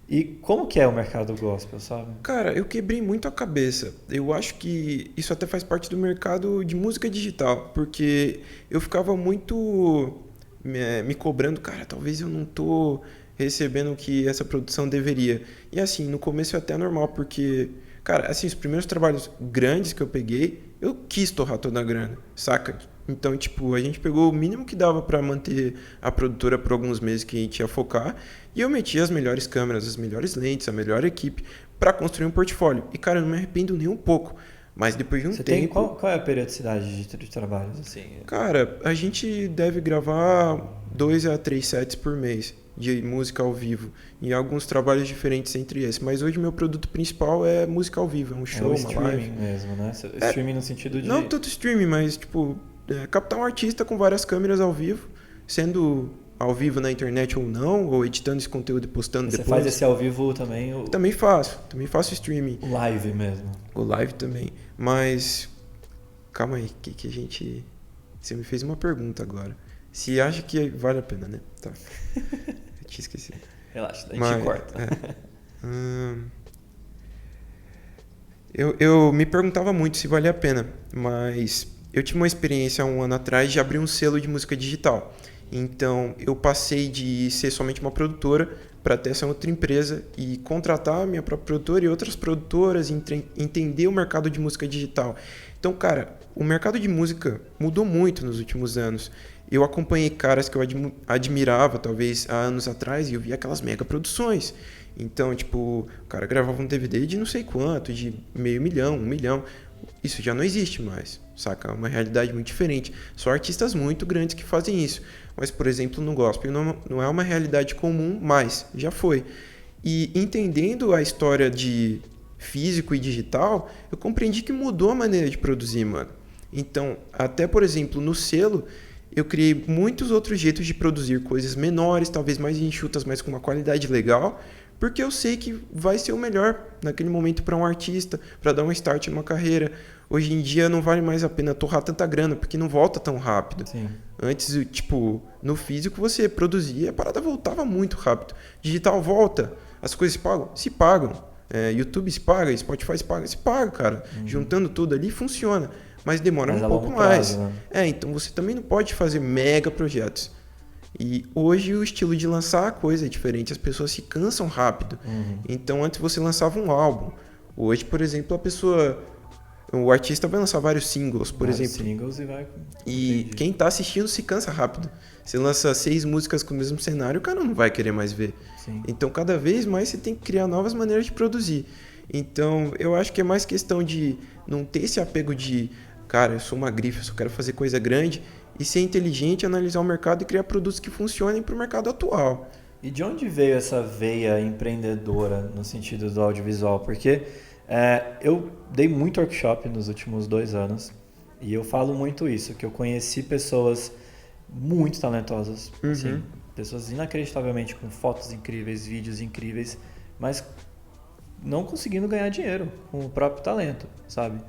A: E como que é o mercado gospel, sabe?
B: Cara, eu quebrei muito a cabeça. Eu acho que isso até faz parte do mercado de música digital. Porque eu ficava muito me cobrando. Cara, talvez eu não tô... recebendo o que essa produção deveria. E assim, no começo é até normal, porque, cara, assim, os primeiros trabalhos grandes que eu peguei, eu quis torrar toda a grana, saca? Então, tipo, a gente pegou o mínimo que dava pra manter a produtora por alguns meses que a gente ia focar, e eu meti as melhores câmeras, as melhores lentes, a melhor equipe, para construir um portfólio. E, cara, eu não me arrependo nem um pouco. Mas depois de um
A: Você
B: tempo...
A: tem qual é a periodicidade de trabalhos, assim?
B: Cara, a gente deve gravar 2 a 3 sets por mês de música ao vivo. E alguns trabalhos diferentes entre esses. Mas hoje meu produto principal é música ao vivo. É um show,
A: É o
B: uma
A: streaming
B: live.
A: mesmo, né? Streaming no sentido de...
B: Não tanto streaming, mas tipo... captar um artista com várias câmeras ao vivo. Sendo ao vivo na internet ou não. Ou editando esse conteúdo e postando
A: Você
B: depois.
A: faz esse ao vivo também?
B: Também faço streaming.
A: O live mesmo.
B: O live também. Mas... Calma aí, que a gente... Você me fez uma pergunta agora. Se acha que vale a pena, né? Tá. Eu tinha esquecido.
A: Relaxa, a gente corta.
B: Eu me perguntava muito se valia a pena, mas eu tive uma experiência há um ano atrás de abrir um selo de música digital. Então, eu passei de ser somente uma produtora para ter essa outra empresa e contratar a minha própria produtora e outras produtoras, entender o mercado de música digital. Então, cara, o mercado de música mudou muito nos últimos anos. Eu acompanhei caras que eu admirava, talvez, há anos atrás, e eu via aquelas mega produções. Então, tipo, o cara gravava um DVD de não sei quanto, de 500 mil, 1 milhão. Isso já não existe mais, saca? É uma realidade muito diferente. Só artistas muito grandes que fazem isso. Mas, por exemplo, no gospel não é uma realidade comum mais, já foi. E entendendo a história de físico e digital, eu compreendi que mudou a maneira de produzir, mano. Então, até, por exemplo, no selo, eu criei muitos outros jeitos de produzir coisas menores, talvez mais enxutas, mas com uma qualidade legal, porque eu sei que vai ser o melhor naquele momento para um artista, para dar um start numa carreira. Hoje em dia não vale mais a pena torrar tanta grana, porque não volta tão rápido.
A: Sim.
B: Antes, tipo, no físico você produzia, a parada voltava muito rápido. Digital volta, as coisas se pagam? Se pagam. YouTube se paga, Spotify se paga, cara. Juntando tudo ali, funciona. Mas demora um pouco mais.
A: Prazo, né?
B: Então você também não pode fazer mega projetos. E hoje o estilo de lançar a coisa é diferente, as pessoas se cansam rápido. Então antes você lançava um álbum. Hoje, por exemplo, o artista vai lançar vários singles, por exemplo.
A: Singles
B: E
A: Entendi.
B: quem tá assistindo se cansa rápido. Você lança 6 músicas com o mesmo cenário, o cara não vai querer mais ver.
A: Sim.
B: Então cada vez mais você tem que criar novas maneiras de produzir. Então eu acho que é mais questão de não ter esse apego de, cara, eu sou uma grife, eu só quero fazer coisa grande, e ser inteligente, analisar o mercado e criar produtos que funcionem para o mercado atual.
A: E de onde veio essa veia empreendedora no sentido do audiovisual? Porque eu dei muito workshop nos últimos 2 anos e eu falo muito isso, que eu conheci pessoas muito talentosas, assim, pessoas inacreditavelmente com fotos incríveis, vídeos incríveis, mas não conseguindo ganhar dinheiro com o próprio talento, sabe?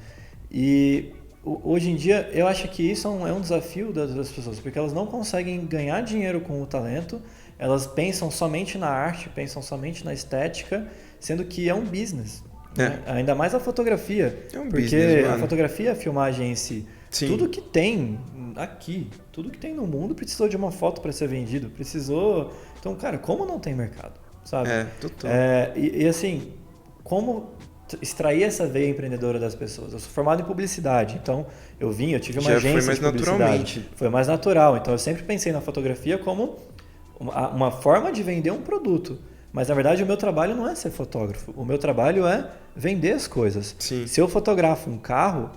A: E hoje em dia eu acho que isso é um desafio das pessoas, porque elas não conseguem ganhar dinheiro com o talento, elas pensam somente na arte, pensam somente na estética, sendo que é um business. Né? Ainda mais a fotografia,
B: É um
A: porque
B: business, mano.
A: a fotografia, a filmagem em si,
B: Sim.
A: tudo que tem aqui, tudo que tem no mundo precisou de uma foto para ser vendido, precisou... Então, cara, como não tem mercado, sabe?
B: Total.
A: E assim, como extrair essa veia empreendedora das pessoas? Eu sou formado em publicidade, então eu tive uma
B: Já
A: agência
B: foi mais
A: de publicidade.
B: naturalmente.
A: Foi mais natural, então eu sempre pensei na fotografia como uma forma de vender um produto. Mas na verdade o meu trabalho não é ser fotógrafo, o meu trabalho é vender as coisas.
B: Sim.
A: Se eu fotografo um carro,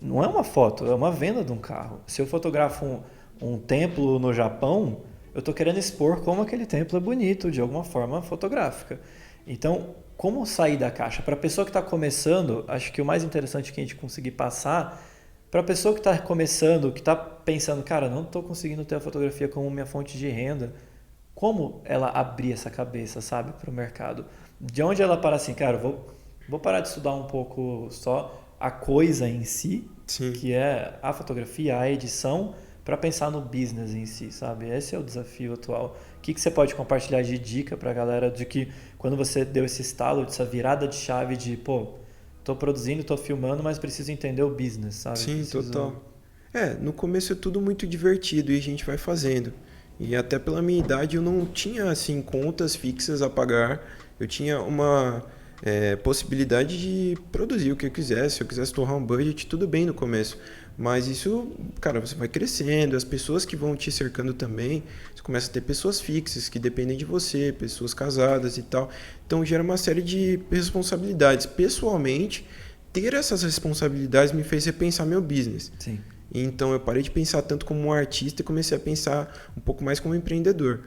A: não é uma foto, é uma venda de um carro. Se eu fotografo um templo no Japão, eu estou querendo expor como aquele templo é bonito de alguma forma fotográfica. Então, como sair da caixa? Para a pessoa que está começando, acho que o mais interessante que a gente conseguir passar, para a pessoa que está começando, que está pensando, cara, não estou conseguindo ter a fotografia como minha fonte de renda, como ela abrir essa cabeça, sabe, para o mercado? De onde ela para assim, cara, vou parar de estudar um pouco só a coisa em si,
B: Sim.
A: que é a fotografia, a edição, para pensar no business em si, sabe? Esse é o desafio atual. O que você pode compartilhar de dica para a galera de que quando você deu esse estalo, essa virada de chave de, pô, tô produzindo, tô filmando, mas preciso entender o business, sabe?
B: Sim, total. No começo é tudo muito divertido e a gente vai fazendo. E até pela minha idade eu não tinha assim contas fixas a pagar. Eu tinha uma possibilidade de produzir o que eu quisesse. Se eu quisesse torrar um budget, tudo bem no começo. Mas isso, cara, você vai crescendo, as pessoas que vão te cercando também, você começa a ter pessoas fixas que dependem de você, pessoas casadas e tal. Então gera uma série de responsabilidades. Pessoalmente, ter essas responsabilidades me fez repensar meu business.
A: Sim.
B: Então eu parei de pensar tanto como um artista e comecei a pensar um pouco mais como empreendedor.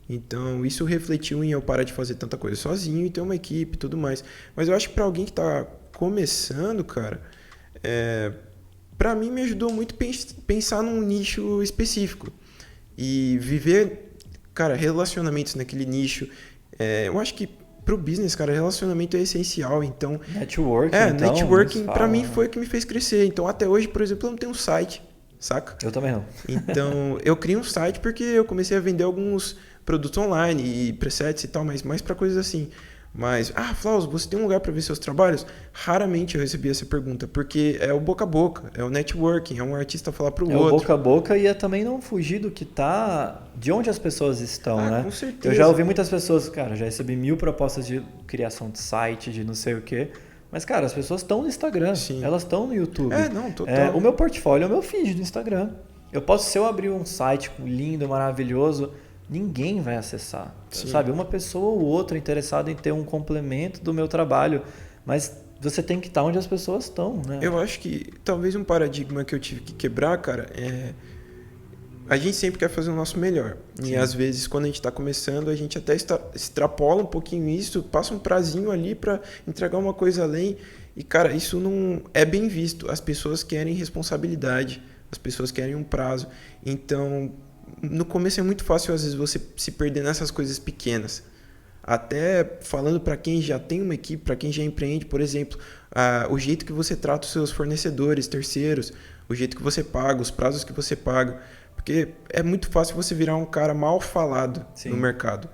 B: Então isso refletiu em eu parar de fazer tanta coisa sozinho e ter uma equipe e tudo mais. Mas eu acho que para alguém que está começando, cara, para mim me ajudou muito pensar num nicho específico e viver, cara, relacionamentos naquele nicho. Eu acho que pro business, cara, relacionamento é essencial. Então,
A: networking, então,
B: networking para mim foi o que me fez crescer. Então, até hoje, por exemplo, eu não tenho um site, saca?
A: Eu também não.
B: Então, eu criei um site porque eu comecei a vender alguns produtos online e presets e tal, mas mais para coisas assim. Mas, Flaus, você tem um lugar para ver seus trabalhos? Raramente eu recebi essa pergunta, porque é o boca a boca, é o networking, é um artista falar para o outro.
A: É o boca a boca e é também não fugir do que tá, de onde as pessoas estão, né?
B: Com certeza.
A: Eu já ouvi muitas pessoas, cara, já recebi 1000 propostas de criação de site, de não sei o quê. Mas, cara, as pessoas estão no Instagram,
B: Sim.
A: Elas estão no YouTube.
B: Não, total.
A: O meu portfólio é o meu feed do Instagram. Se eu abrir um site lindo, maravilhoso, ninguém vai acessar,
B: Sim.
A: sabe? Uma pessoa ou outra interessada em ter um complemento do meu trabalho, mas você tem que estar onde as pessoas estão, né?
B: Eu acho que talvez um paradigma que eu tive que quebrar, cara, a gente sempre quer fazer o nosso melhor. Sim. E às vezes, quando a gente está começando, a gente até extrapola um pouquinho isso, passa um prazinho ali para entregar uma coisa além. E, cara, isso não é bem visto. As pessoas querem responsabilidade, as pessoas querem um prazo. Então, no começo é muito fácil, às vezes, você se perder nessas coisas pequenas. Até falando para quem já tem uma equipe, para quem já empreende, por exemplo, o jeito que você trata os seus fornecedores, terceiros, o jeito que você paga, os prazos que você paga. Porque é muito fácil você virar um cara mal falado Sim. no mercado.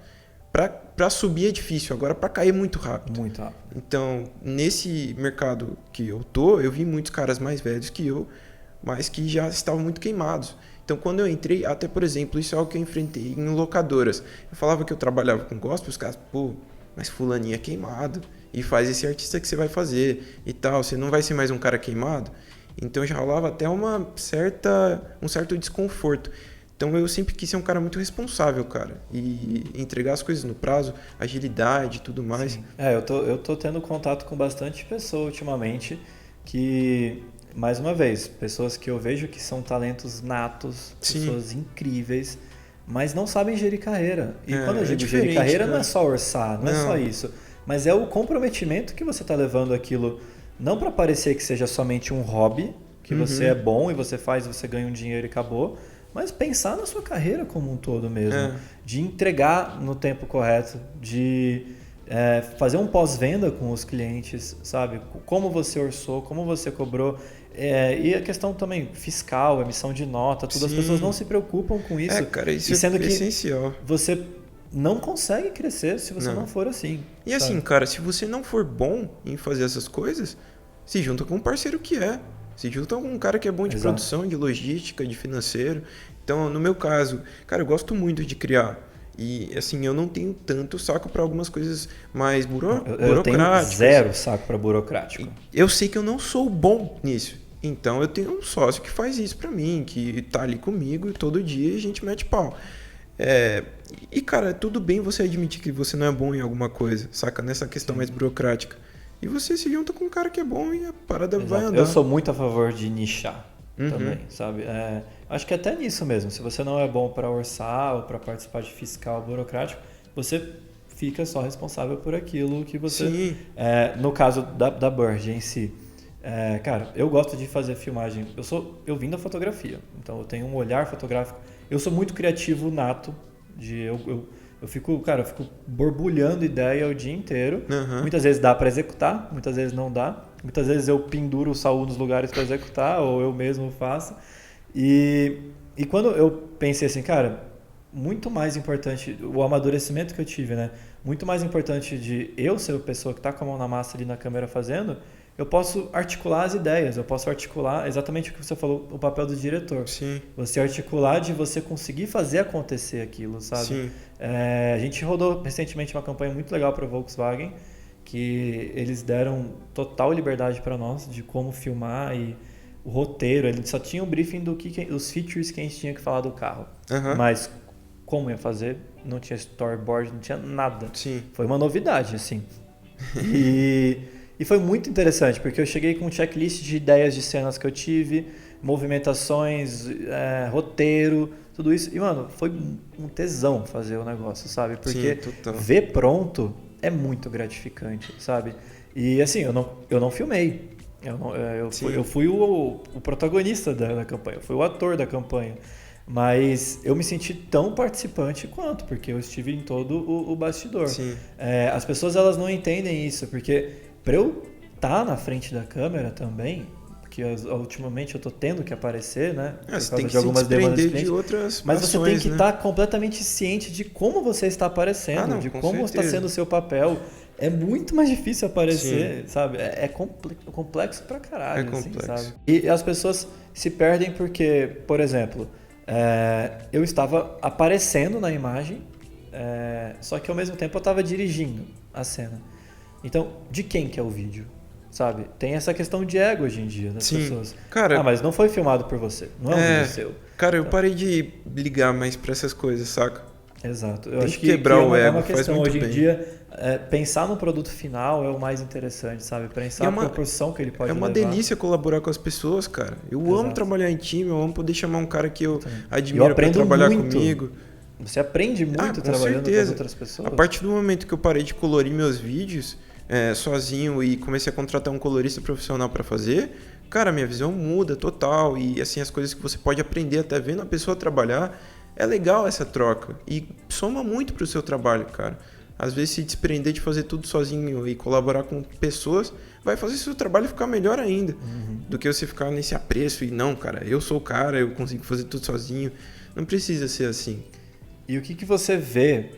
B: Para subir é difícil, agora para cair é muito rápido.
A: Muito rápido.
B: Então, nesse mercado que eu vi muitos caras mais velhos que eu, mas que já estavam muito queimados. Então, quando eu entrei, até por exemplo, isso é algo que eu enfrentei em locadoras. Eu falava que eu trabalhava com gospel, os caras, mas fulaninho é queimado e faz esse artista que você vai fazer e tal, você não vai ser mais um cara queimado. Então já rolava até um certo desconforto. Então eu sempre quis ser um cara muito responsável, cara, e entregar as coisas no prazo, agilidade e tudo mais.
A: Sim. Eu tô tendo contato com bastante pessoa ultimamente que, mais uma vez, pessoas que eu vejo que são talentos natos,
B: Sim.
A: pessoas incríveis, mas não sabem gerir carreira. E quando eu digo gerir
B: cara.
A: carreira, não é só orçar, não é só isso, mas é o comprometimento que você está levando aquilo. Não para parecer que seja somente um hobby, que você é bom e você faz, você ganha um dinheiro e acabou, mas pensar na sua carreira como um todo mesmo. De entregar no tempo correto, de fazer um pós-venda com os clientes, sabe? Como você orçou, como você cobrou. E a questão também fiscal, emissão de nota, tudo. Sim. As pessoas não se preocupam com isso.
B: Cara, isso
A: sendo
B: é essencial.
A: Você não consegue crescer se você não for assim.
B: E sabe? Assim, cara, se você não for bom em fazer essas coisas, se junta com um parceiro que é. Se junta com um cara que é bom de produção, de logística, de financeiro. Então, no meu caso, cara, eu gosto muito de criar. E, assim, eu não tenho tanto saco para algumas coisas mais burocráticas.
A: Eu tenho zero saco para burocrático.
B: Eu sei que eu não sou bom nisso. Então, eu tenho um sócio que faz isso para mim, que tá ali comigo e todo dia a gente mete pau. E, cara, tudo bem você admitir que você não é bom em alguma coisa, saca? Nessa questão mais burocrática. E você se junta com um cara que é bom e a parada vai andar.
A: Eu sou muito a favor de nichar também, sabe? Acho que até nisso mesmo. Se você não é bom para orçar ou para participar de fiscal burocrático, você fica só responsável por aquilo que você...
B: Sim.
A: No caso da Burge em si, cara, eu gosto de fazer filmagem. Eu vim da fotografia, então eu tenho um olhar fotográfico. Eu sou muito criativo nato. Eu fico borbulhando ideia o dia inteiro. Muitas vezes dá para executar, muitas vezes não dá. Muitas vezes eu penduro o Saul nos lugares para executar, ou eu mesmo faço. E quando eu pensei assim, cara, muito mais importante, o amadurecimento que eu tive, né? Muito mais importante de eu ser a pessoa que está com a mão na massa ali na câmera fazendo, eu posso articular as ideias, eu posso articular exatamente o que você falou, o papel do diretor.
B: Sim.
A: Você articular de você conseguir fazer acontecer aquilo, sabe?
B: Sim.
A: A gente rodou recentemente uma campanha muito legal para a Volkswagen, que eles deram total liberdade para nós de como filmar e o roteiro, ele só tinha o briefing os features que a gente tinha que falar do carro.
B: Aham.
A: Mas como ia fazer, não tinha storyboard, não tinha nada.
B: Sim.
A: Foi uma novidade, assim. E foi muito interessante, porque eu cheguei com um checklist de ideias de cenas que eu tive, movimentações, roteiro, tudo isso. E, mano, foi um tesão fazer o negócio, sabe? Porque
B: Sim, total.
A: ver pronto é muito gratificante, sabe? E, assim, eu não filmei. Eu fui o protagonista da campanha, eu fui o ator da campanha. Mas eu me senti tão participante quanto, porque eu estive em todo o bastidor.
B: Sim.
A: As pessoas elas não entendem isso, porque para eu estar na frente da câmera também, porque ultimamente eu tô tendo que aparecer, né? Por
B: Você
A: causa
B: tem que
A: de algumas
B: se
A: demandas
B: desprender
A: do
B: de
A: cliente.
B: outras
A: Mas você tem
B: ações,
A: que
B: né?
A: estar completamente ciente de como você está aparecendo,
B: Não,
A: de
B: com
A: como está
B: certeza.
A: sendo o seu papel. É muito mais difícil aparecer, sabe? É complexo pra caralho,
B: É complexo.
A: assim, sabe? E as pessoas se perdem porque, por exemplo, eu estava aparecendo na imagem, só que ao mesmo tempo eu estava dirigindo a cena. Então, de quem que é o vídeo? Sabe? Tem essa questão de ego hoje em dia das
B: Sim.
A: pessoas.
B: Cara,
A: mas não foi filmado por você, não é um vídeo seu.
B: Cara, eu parei de ligar mais pra essas coisas, saca?
A: Exato. Eu
B: Tem
A: acho
B: que quebrar
A: é
B: o
A: uma
B: ego, faz
A: questão.
B: muito
A: Hoje em
B: bem.
A: dia, pensar no produto final é o mais interessante, sabe? Pensar a proporção que ele pode
B: É uma
A: levar.
B: delícia colaborar com as pessoas, cara. Eu amo
A: Exato.
B: trabalhar em time, eu amo poder chamar um cara que eu
A: Eu
B: admiro pra
A: aprendo
B: trabalhar
A: muito.
B: comigo.
A: Você aprende muito
B: Com
A: trabalhando com as
B: certeza.
A: outras pessoas.
B: A partir do momento que eu parei de colorir meus vídeos sozinho e comecei a contratar um colorista profissional pra fazer, cara, minha visão muda total. E assim, as coisas que você pode aprender até vendo a pessoa trabalhar, é legal essa troca. E soma muito pro seu trabalho, cara. Às vezes se desprender de fazer tudo sozinho e colaborar com pessoas, vai fazer seu trabalho ficar melhor ainda. Do que você ficar nesse apreço e não, cara, eu sou o cara, eu consigo fazer tudo sozinho. Não precisa ser assim.
A: E o que você vê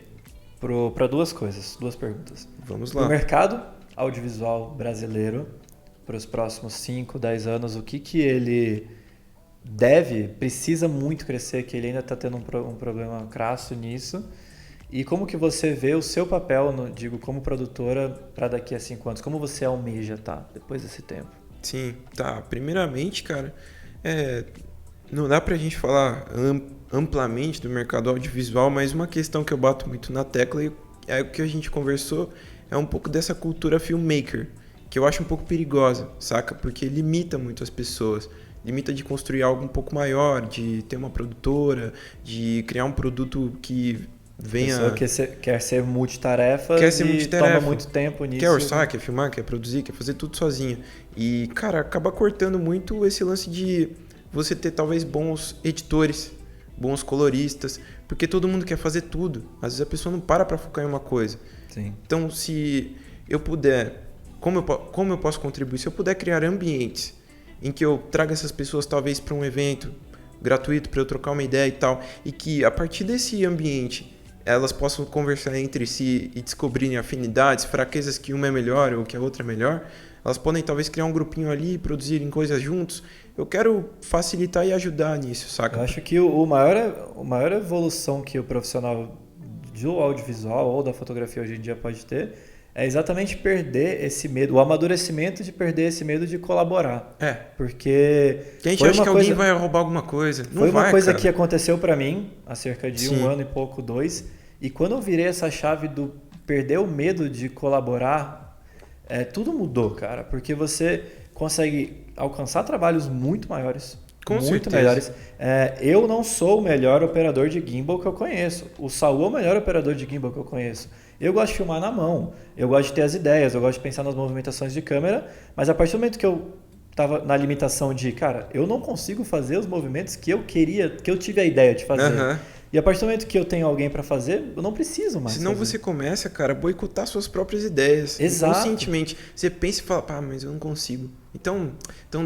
A: para duas perguntas.
B: Vamos
A: No
B: lá.
A: mercado audiovisual brasileiro, para os próximos 5, 10 anos, o que ele precisa muito crescer, que ele ainda está tendo um problema crasso nisso. E como que você vê o seu papel, como produtora, para daqui a 5 anos? Como você almeja depois desse tempo?
B: Sim, tá. Primeiramente, cara, não dá pra gente falar amplamente do mercado audiovisual, mas uma questão que eu bato muito na tecla, e é o que a gente conversou, é um pouco dessa cultura filmmaker, que eu acho um pouco perigosa, saca? Porque limita muito as pessoas. Limita de construir algo um pouco maior, de ter uma produtora, de criar um produto que venha...
A: A pessoa quer ser multitarefa e toma muito tempo nisso.
B: Quer orçar, quer filmar, quer produzir, quer fazer tudo sozinho. E, cara, acaba cortando muito esse lance de você ter talvez bons editores, bons coloristas, porque todo mundo quer fazer tudo. Às vezes a pessoa não para focar em uma coisa.
A: Sim.
B: Então, se eu puder... Como eu posso contribuir? Se eu puder criar ambientes em que eu traga essas pessoas talvez para um evento gratuito, para eu trocar uma ideia e tal, e que a partir desse ambiente elas possam conversar entre si e descobrirem afinidades, fraquezas que uma é melhor ou que a outra é melhor, elas podem talvez criar um grupinho ali, produzirem coisas juntos. Eu quero facilitar e ajudar nisso, saca?
A: Eu acho que a maior evolução que o profissional do audiovisual ou da fotografia hoje em dia pode ter é exatamente perder esse medo, o amadurecimento de perder esse medo de colaborar. Porque
B: a gente acha que alguém vai roubar alguma coisa. Não
A: foi uma coisa
B: cara.
A: que aconteceu pra mim há cerca de
B: Sim.
A: 1 ano e pouco, 2. E quando eu virei essa chave do perder o medo de colaborar, tudo mudou, cara. Porque você consegue alcançar trabalhos muito maiores.
B: Com
A: muito
B: certeza.
A: melhores. Eu não sou o melhor operador de gimbal que eu conheço. O Saul é o melhor operador de gimbal que eu conheço. Eu gosto de filmar na mão, eu gosto de ter as ideias, eu gosto de pensar nas movimentações de câmera, mas a partir do momento que eu estava na limitação de, cara, eu não consigo fazer os movimentos que eu queria, que eu tive a ideia de fazer.
B: Uhum.
A: E a partir do momento que eu tenho alguém para fazer, eu não preciso mais
B: Senão
A: fazer.
B: você começa, cara, a boicotar suas próprias ideias.
A: Exato.
B: Conscientemente. Você pensa e fala, mas eu não consigo. Então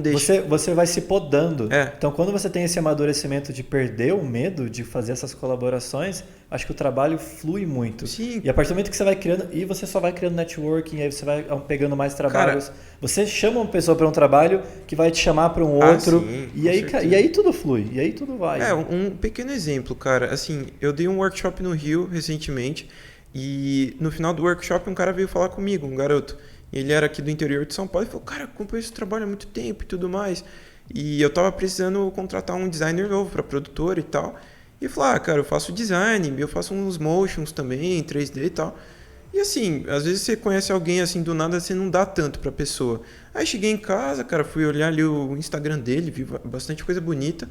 B: deixa.
A: Você vai se podando.
B: É.
A: Então, quando você tem esse amadurecimento de perder o medo de fazer essas colaborações, acho que o trabalho flui muito.
B: Sim.
A: E a partir do momento que você vai criando, e você só vai criando networking, aí você vai pegando mais trabalhos.
B: Cara,
A: você chama uma pessoa para um trabalho que vai te chamar para um outro.
B: Sim,
A: e aí tudo flui, e aí tudo vai.
B: Um pequeno exemplo, cara. Assim, eu dei um workshop no Rio recentemente e no final do workshop um cara veio falar comigo, um garoto. Ele era aqui do interior de São Paulo e falou, cara, acompanho esse trabalho há muito tempo e tudo mais. E eu tava precisando contratar um designer novo pra produtora e tal. E eu falei, cara, eu faço design, eu faço uns motions também, 3D e tal. E assim, às vezes você conhece alguém assim, do nada você não dá tanto pra pessoa. Aí cheguei em casa, cara, fui olhar ali o Instagram dele, vi bastante coisa bonita.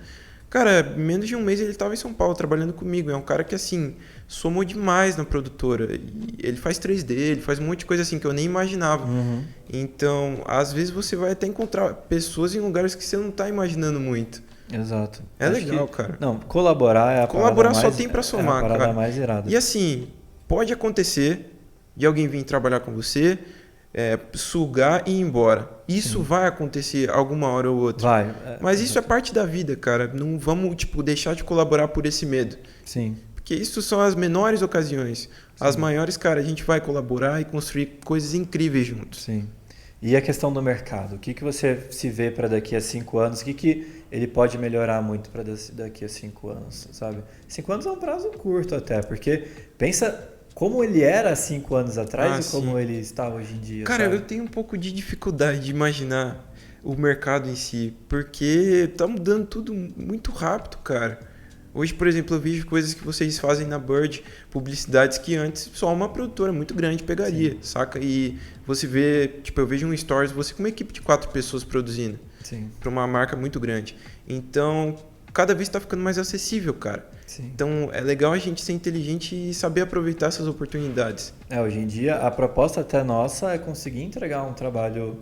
B: Cara, menos de um mês ele tava em São Paulo trabalhando comigo. É um cara que, assim, somou demais na produtora. E ele faz 3D, ele faz um monte de coisa assim que eu nem imaginava. Então, às vezes você vai até encontrar pessoas em lugares que você não tá imaginando muito.
A: Exato.
B: É legal, cara.
A: Não, colaborar é a
B: Colaborar
A: parada
B: só
A: mais,
B: tem pra somar,
A: é a parada
B: cara.
A: mais irada.
B: E assim, pode acontecer de alguém vir trabalhar com você, sugar e ir embora. Isso vai acontecer alguma hora ou outra.
A: Vai.
B: Mas isso é parte da vida, cara. Não vamos, tipo, deixar de colaborar por esse medo.
A: Sim.
B: Porque isso são as menores ocasiões. As maiores, cara, a gente vai colaborar e construir coisas incríveis juntos.
A: Sim. E a questão do mercado? O que você se vê para daqui a 5 anos? O que ele pode melhorar muito para daqui a 5 anos, sabe? 5 anos é um prazo curto até, porque pensa como ele era há 5 anos atrás e como ele está hoje em dia.
B: Cara,
A: sabe?
B: eu tenho um pouco de dificuldade de imaginar o mercado em si, porque tá mudando tudo muito rápido, cara. Hoje, por exemplo, eu vejo coisas que vocês fazem na Bird, publicidades que antes só uma produtora muito grande pegaria, saca? E você vê, tipo, eu vejo um stories, você com uma equipe de 4 pessoas produzindo para uma marca muito grande. Então, cada vez está ficando mais acessível, cara.
A: Sim.
B: Então, é legal a gente ser inteligente e saber aproveitar essas oportunidades.
A: Hoje em dia, a proposta até nossa é conseguir entregar um trabalho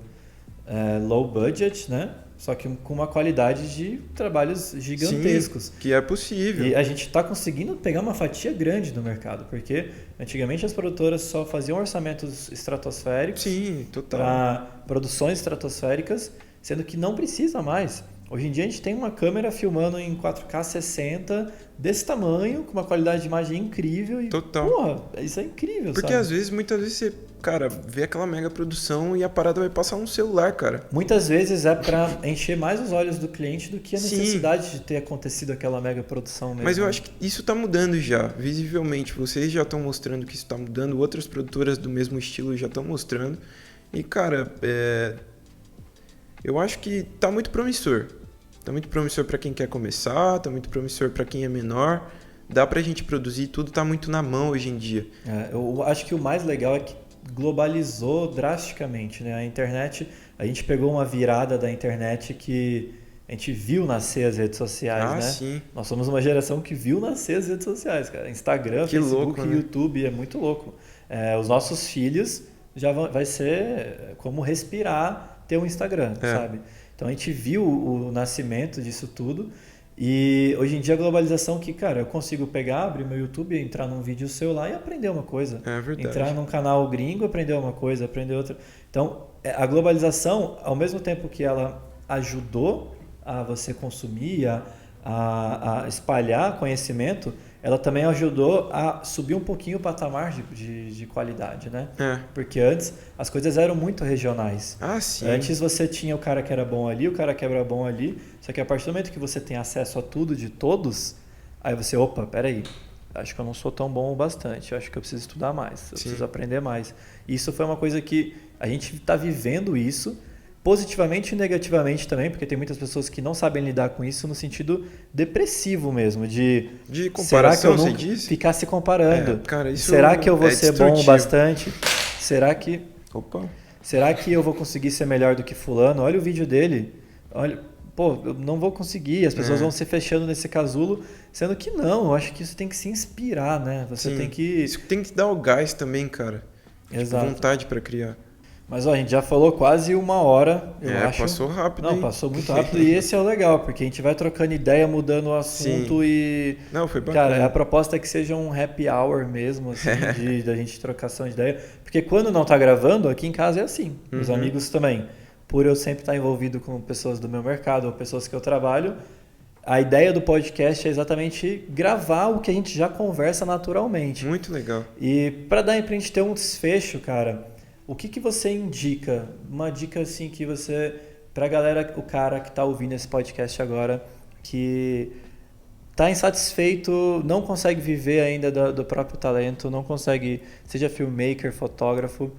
A: low budget, né? Só que com uma qualidade de trabalhos gigantescos.
B: Sim, que é possível.
A: E a gente está conseguindo pegar uma fatia grande do mercado, porque antigamente as produtoras só faziam orçamentos estratosféricos para produções estratosféricas, sendo que não precisa mais. Hoje em dia a gente tem uma câmera filmando em 4K 60 desse tamanho, com uma qualidade de imagem incrível. E, porra, isso é incrível,
B: porque
A: sabe?
B: muitas vezes você, cara, vê aquela mega produção e a parada vai passar um celular, cara.
A: Muitas vezes é para encher mais os olhos do cliente do que a necessidade de ter acontecido aquela mega produção mesmo.
B: Mas eu acho que isso está mudando já, visivelmente. Vocês já estão mostrando que isso está mudando, outras produtoras do mesmo estilo já estão mostrando. E, cara, eu acho que tá muito promissor. Tá muito promissor para quem quer começar, tá muito promissor para quem é menor. Dá pra gente produzir, tudo tá muito na mão hoje em dia.
A: Eu acho que o mais legal é que globalizou drasticamente, né? A internet, a gente pegou uma virada da internet que a gente viu nascer as redes sociais, né?
B: Sim.
A: Nós somos uma geração que viu nascer as redes sociais, cara. Instagram,
B: que
A: Facebook,
B: louco, né?
A: YouTube, é muito louco. Os nossos filhos já vai ser como respirar ter um Instagram, sabe? Então a gente viu o nascimento disso tudo e hoje em dia a globalização que, cara, eu consigo pegar, abrir meu YouTube, entrar num vídeo seu lá e aprender uma coisa.
B: É verdade.
A: Entrar num canal gringo, aprender uma coisa, aprender outra. Então a globalização, ao mesmo tempo que ela ajudou a você consumir, a espalhar conhecimento, ela também ajudou a subir um pouquinho o patamar de qualidade, né? Porque antes as coisas eram muito regionais.
B: Sim.
A: Antes você tinha o cara que era bom ali, o cara que era bom ali, só que a partir do momento que você tem acesso a tudo de todos, aí você, peraí, acho que eu não sou tão bom o bastante, acho que eu preciso estudar mais, eu preciso aprender mais. Isso foi uma coisa que a gente está vivendo isso, positivamente e negativamente também, porque tem muitas pessoas que não sabem lidar com isso no sentido depressivo mesmo, de
B: comparação,
A: será que eu nunca ficar se comparando?
B: Cara, isso
A: será que eu vou ser bom o bastante? Será que eu vou conseguir ser melhor do que fulano? Olha o vídeo dele. Olha, eu não vou conseguir, as pessoas vão se fechando nesse casulo, sendo que não, eu acho que isso tem que se inspirar, né?
B: Isso tem que dar o gás também, cara.
A: Exato.
B: Vontade para criar.
A: Mas a gente já falou quase 1 hora, eu acho.
B: Passou rápido.
A: Não, passou muito rápido e esse é o legal, porque a gente vai trocando ideia, mudando o assunto e...
B: Não, foi bacana.
A: Cara, a proposta é que seja um happy hour mesmo, assim, da gente trocação de ideia. Porque quando não tá gravando, aqui em casa é assim. Os amigos também. Por eu sempre estar envolvido com pessoas do meu mercado ou pessoas que eu trabalho, a ideia do podcast é exatamente gravar o que a gente já conversa naturalmente.
B: Muito legal.
A: E pra gente ter um desfecho, cara... O que você indica? Uma dica assim que você... Pra galera, o cara que tá ouvindo esse podcast agora, que tá insatisfeito, não consegue viver ainda do próprio talento, não consegue... Seja filmmaker, fotógrafo.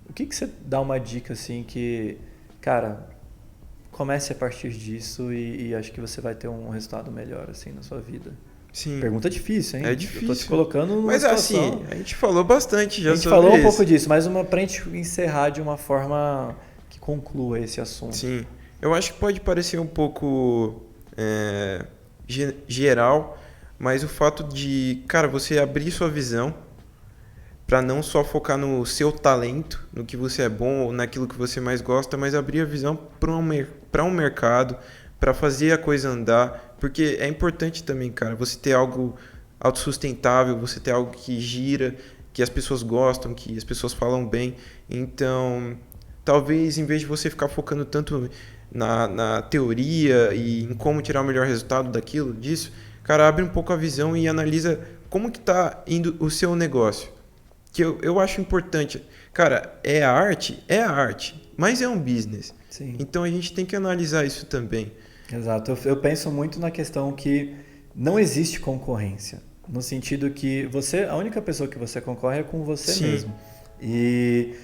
A: O que você dá uma dica assim que... Cara, comece a partir disso e acho que você vai ter um resultado melhor assim na sua vida.
B: Sim.
A: Pergunta difícil, hein?
B: É difícil.
A: Eu tô te colocando numa
B: Mas
A: situação...
B: assim, a gente falou bastante já
A: A gente
B: sobre
A: falou um
B: isso.
A: pouco disso, mas pra gente encerrar de uma forma que conclua esse assunto.
B: Sim. Eu acho que pode parecer um pouco geral, mas o fato de, cara, você abrir sua visão para não só focar no seu talento, no que você é bom ou naquilo que você mais gosta, mas abrir a visão para um mercado, para fazer a coisa andar, porque é importante também, cara, você ter algo autossustentável, você ter algo que gira, que as pessoas gostam, que as pessoas falam bem. Então, talvez em vez de você ficar focando tanto na teoria e em como tirar o melhor resultado disso, cara, abre um pouco a visão e analisa como que tá indo o seu negócio. Que eu acho importante. Cara, é a arte, mas é um business.
A: Sim.
B: Então a gente tem que analisar isso também.
A: Exato. Eu penso muito na questão que não existe concorrência. No sentido que a única pessoa que você concorre é com você
B: Sim.
A: mesmo. E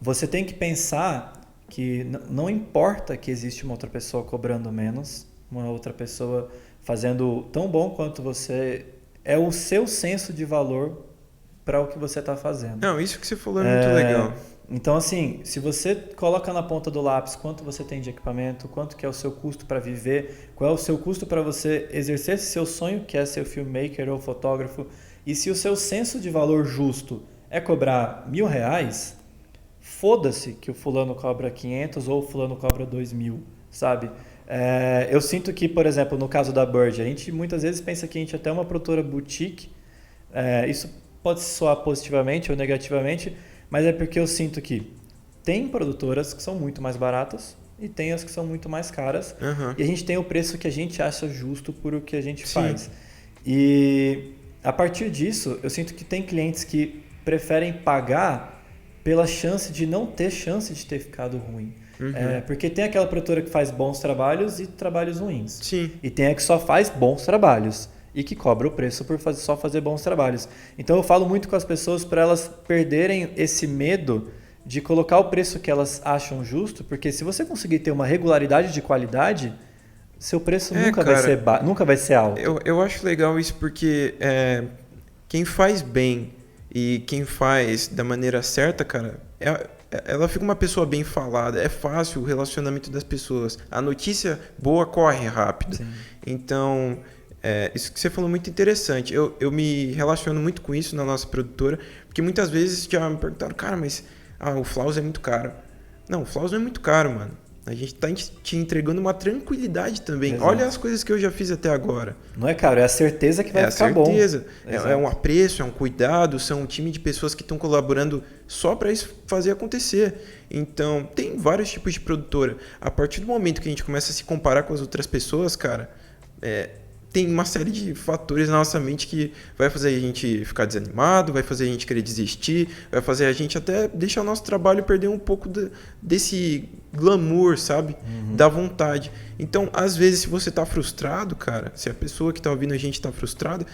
A: você tem que pensar que não importa que existe uma outra pessoa cobrando menos, uma outra pessoa fazendo tão bom quanto você, é o seu senso de valor para o que você está fazendo.
B: Não, isso que você falou é muito legal.
A: Então, assim, se você coloca na ponta do lápis quanto você tem de equipamento, quanto que é o seu custo para viver, qual é o seu custo para você exercer esse seu sonho, que é ser filmmaker ou fotógrafo, e se o seu senso de valor justo é cobrar R$1.000, foda-se que o fulano cobra 500 ou o fulano cobra 2.000, sabe? Eu sinto que, por exemplo, no caso da Bird, a gente muitas vezes pensa que a gente é até uma produtora boutique. Isso pode soar positivamente ou negativamente, mas é porque eu sinto que tem produtoras que são muito mais baratas e tem as que são muito mais caras.
B: Uhum.
A: E a gente tem o preço que a gente acha justo por o que a gente
B: Sim.
A: faz. E a partir disso, eu sinto que tem clientes que preferem pagar pela chance de não ter chance de ter ficado ruim.
B: Uhum.
A: Porque tem aquela produtora que faz bons trabalhos e trabalhos ruins.
B: Sim.
A: E tem a que só faz bons trabalhos e que cobra o preço por só fazer bons trabalhos. Então eu falo muito com as pessoas para elas perderem esse medo de colocar o preço que elas acham justo, porque se você conseguir ter uma regularidade de qualidade, seu preço nunca vai ser alto.
B: Eu acho legal isso porque quem faz bem e quem faz da maneira certa, cara, ela fica uma pessoa bem falada, é fácil o relacionamento das pessoas. A notícia boa corre rápido.
A: Sim.
B: Então, isso que você falou é muito interessante. Eu me relaciono muito com isso na nossa produtora, porque muitas vezes já me perguntaram, cara, mas o Flaus é muito caro. Não, o Flaus não é muito caro, mano. A gente tá te entregando uma tranquilidade também.
A: Exato.
B: Olha as coisas que eu já fiz até agora.
A: Não é caro, é a certeza que vai ficar bom.
B: É a certeza.
A: Exato.
B: É um apreço, é um cuidado, são um time de pessoas que estão colaborando só para isso fazer acontecer. Então, tem vários tipos de produtora. A partir do momento que a gente começa a se comparar com as outras pessoas, cara, tem uma série de fatores na nossa mente que vai fazer a gente ficar desanimado, vai fazer a gente querer desistir, vai fazer a gente até deixar o nosso trabalho perder um pouco desse glamour, sabe?
A: Uhum.
B: Da vontade. Então, às vezes, se você tá frustrado, cara, se a pessoa que tá ouvindo a gente tá frustrada,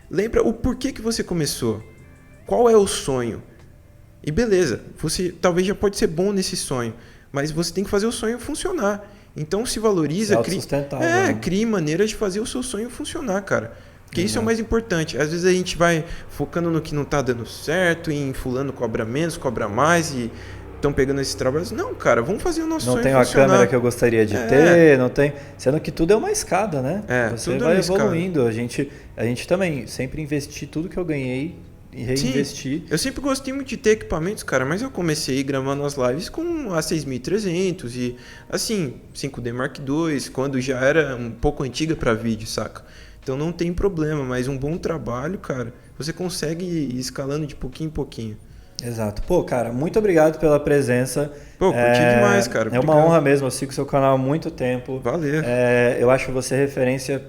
B: lembra o porquê que você começou. Qual é o sonho? E beleza, você talvez já pode ser bom nesse sonho, mas você tem que fazer o sonho funcionar. Então se valoriza, crie maneiras de fazer o seu sonho funcionar, cara. Porque isso é o mais importante. Às vezes a gente vai focando no que não tá dando certo, em fulano cobra menos, cobra mais e estão pegando esses trabalhos. Não, cara, vamos fazer o nosso sonho funcionar.
A: Não tenho a câmera que eu gostaria de ter, não tem... Sendo que tudo é uma escada, né? Você vai evoluindo. A gente também sempre investi tudo que eu ganhei e reinvestir.
B: Sim, eu sempre gostei muito de ter equipamentos, cara, mas eu comecei gravando as lives com a 6300 e assim, 5D Mark II, quando já era um pouco antiga para vídeo, saca? Então não tem problema, mas um bom trabalho, cara, você consegue ir escalando de pouquinho em pouquinho.
A: Exato. Pô, cara, muito obrigado pela presença.
B: Pô, curti demais, cara.
A: É uma honra mesmo, eu sigo seu canal há muito tempo.
B: Valeu.
A: Eu acho você referência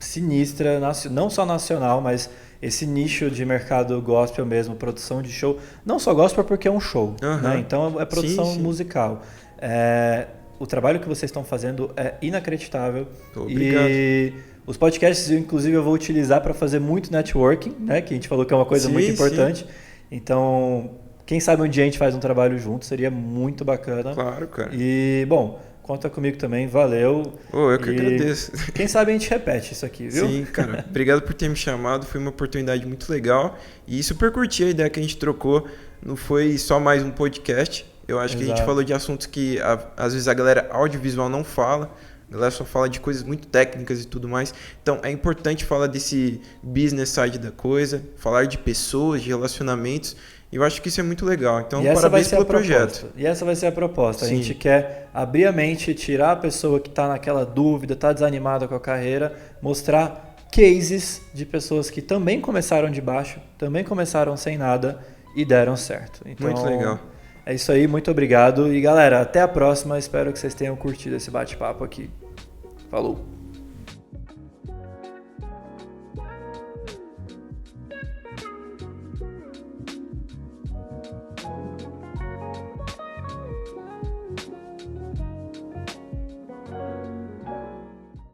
A: sinistra, não só nacional, mas esse nicho de mercado gospel mesmo, produção de show. Não só gospel porque é um show, né? Então é produção musical. O trabalho que vocês estão fazendo é inacreditável.
B: Obrigado.
A: E os podcasts, inclusive, eu vou utilizar para fazer muito networking, né? Que a gente falou que é uma coisa muito importante. Então, quem sabe um dia a gente faz um trabalho junto, seria muito bacana.
B: Claro, cara.
A: E, bom, conta comigo também, valeu.
B: Eu que agradeço.
A: Quem sabe a gente repete isso aqui, viu?
B: Sim, cara. Obrigado por ter me chamado, foi uma oportunidade muito legal. E super curti a ideia que a gente trocou. Não foi só mais um podcast. Eu acho que a gente falou de assuntos que às vezes a galera audiovisual não fala. A galera só fala de coisas muito técnicas e tudo mais. Então é importante falar desse business side da coisa, falar de pessoas, de relacionamentos. E eu acho que isso é muito legal. Então, parabéns pelo projeto.
A: E essa vai ser a proposta.
B: Sim.
A: A gente quer abrir a mente, tirar a pessoa que está naquela dúvida, está desanimada com a carreira, mostrar cases de pessoas que também começaram de baixo, também começaram sem nada e deram certo. Então,
B: muito legal.
A: É isso aí, muito obrigado. E galera, até a próxima. Espero que vocês tenham curtido esse bate-papo aqui. Falou!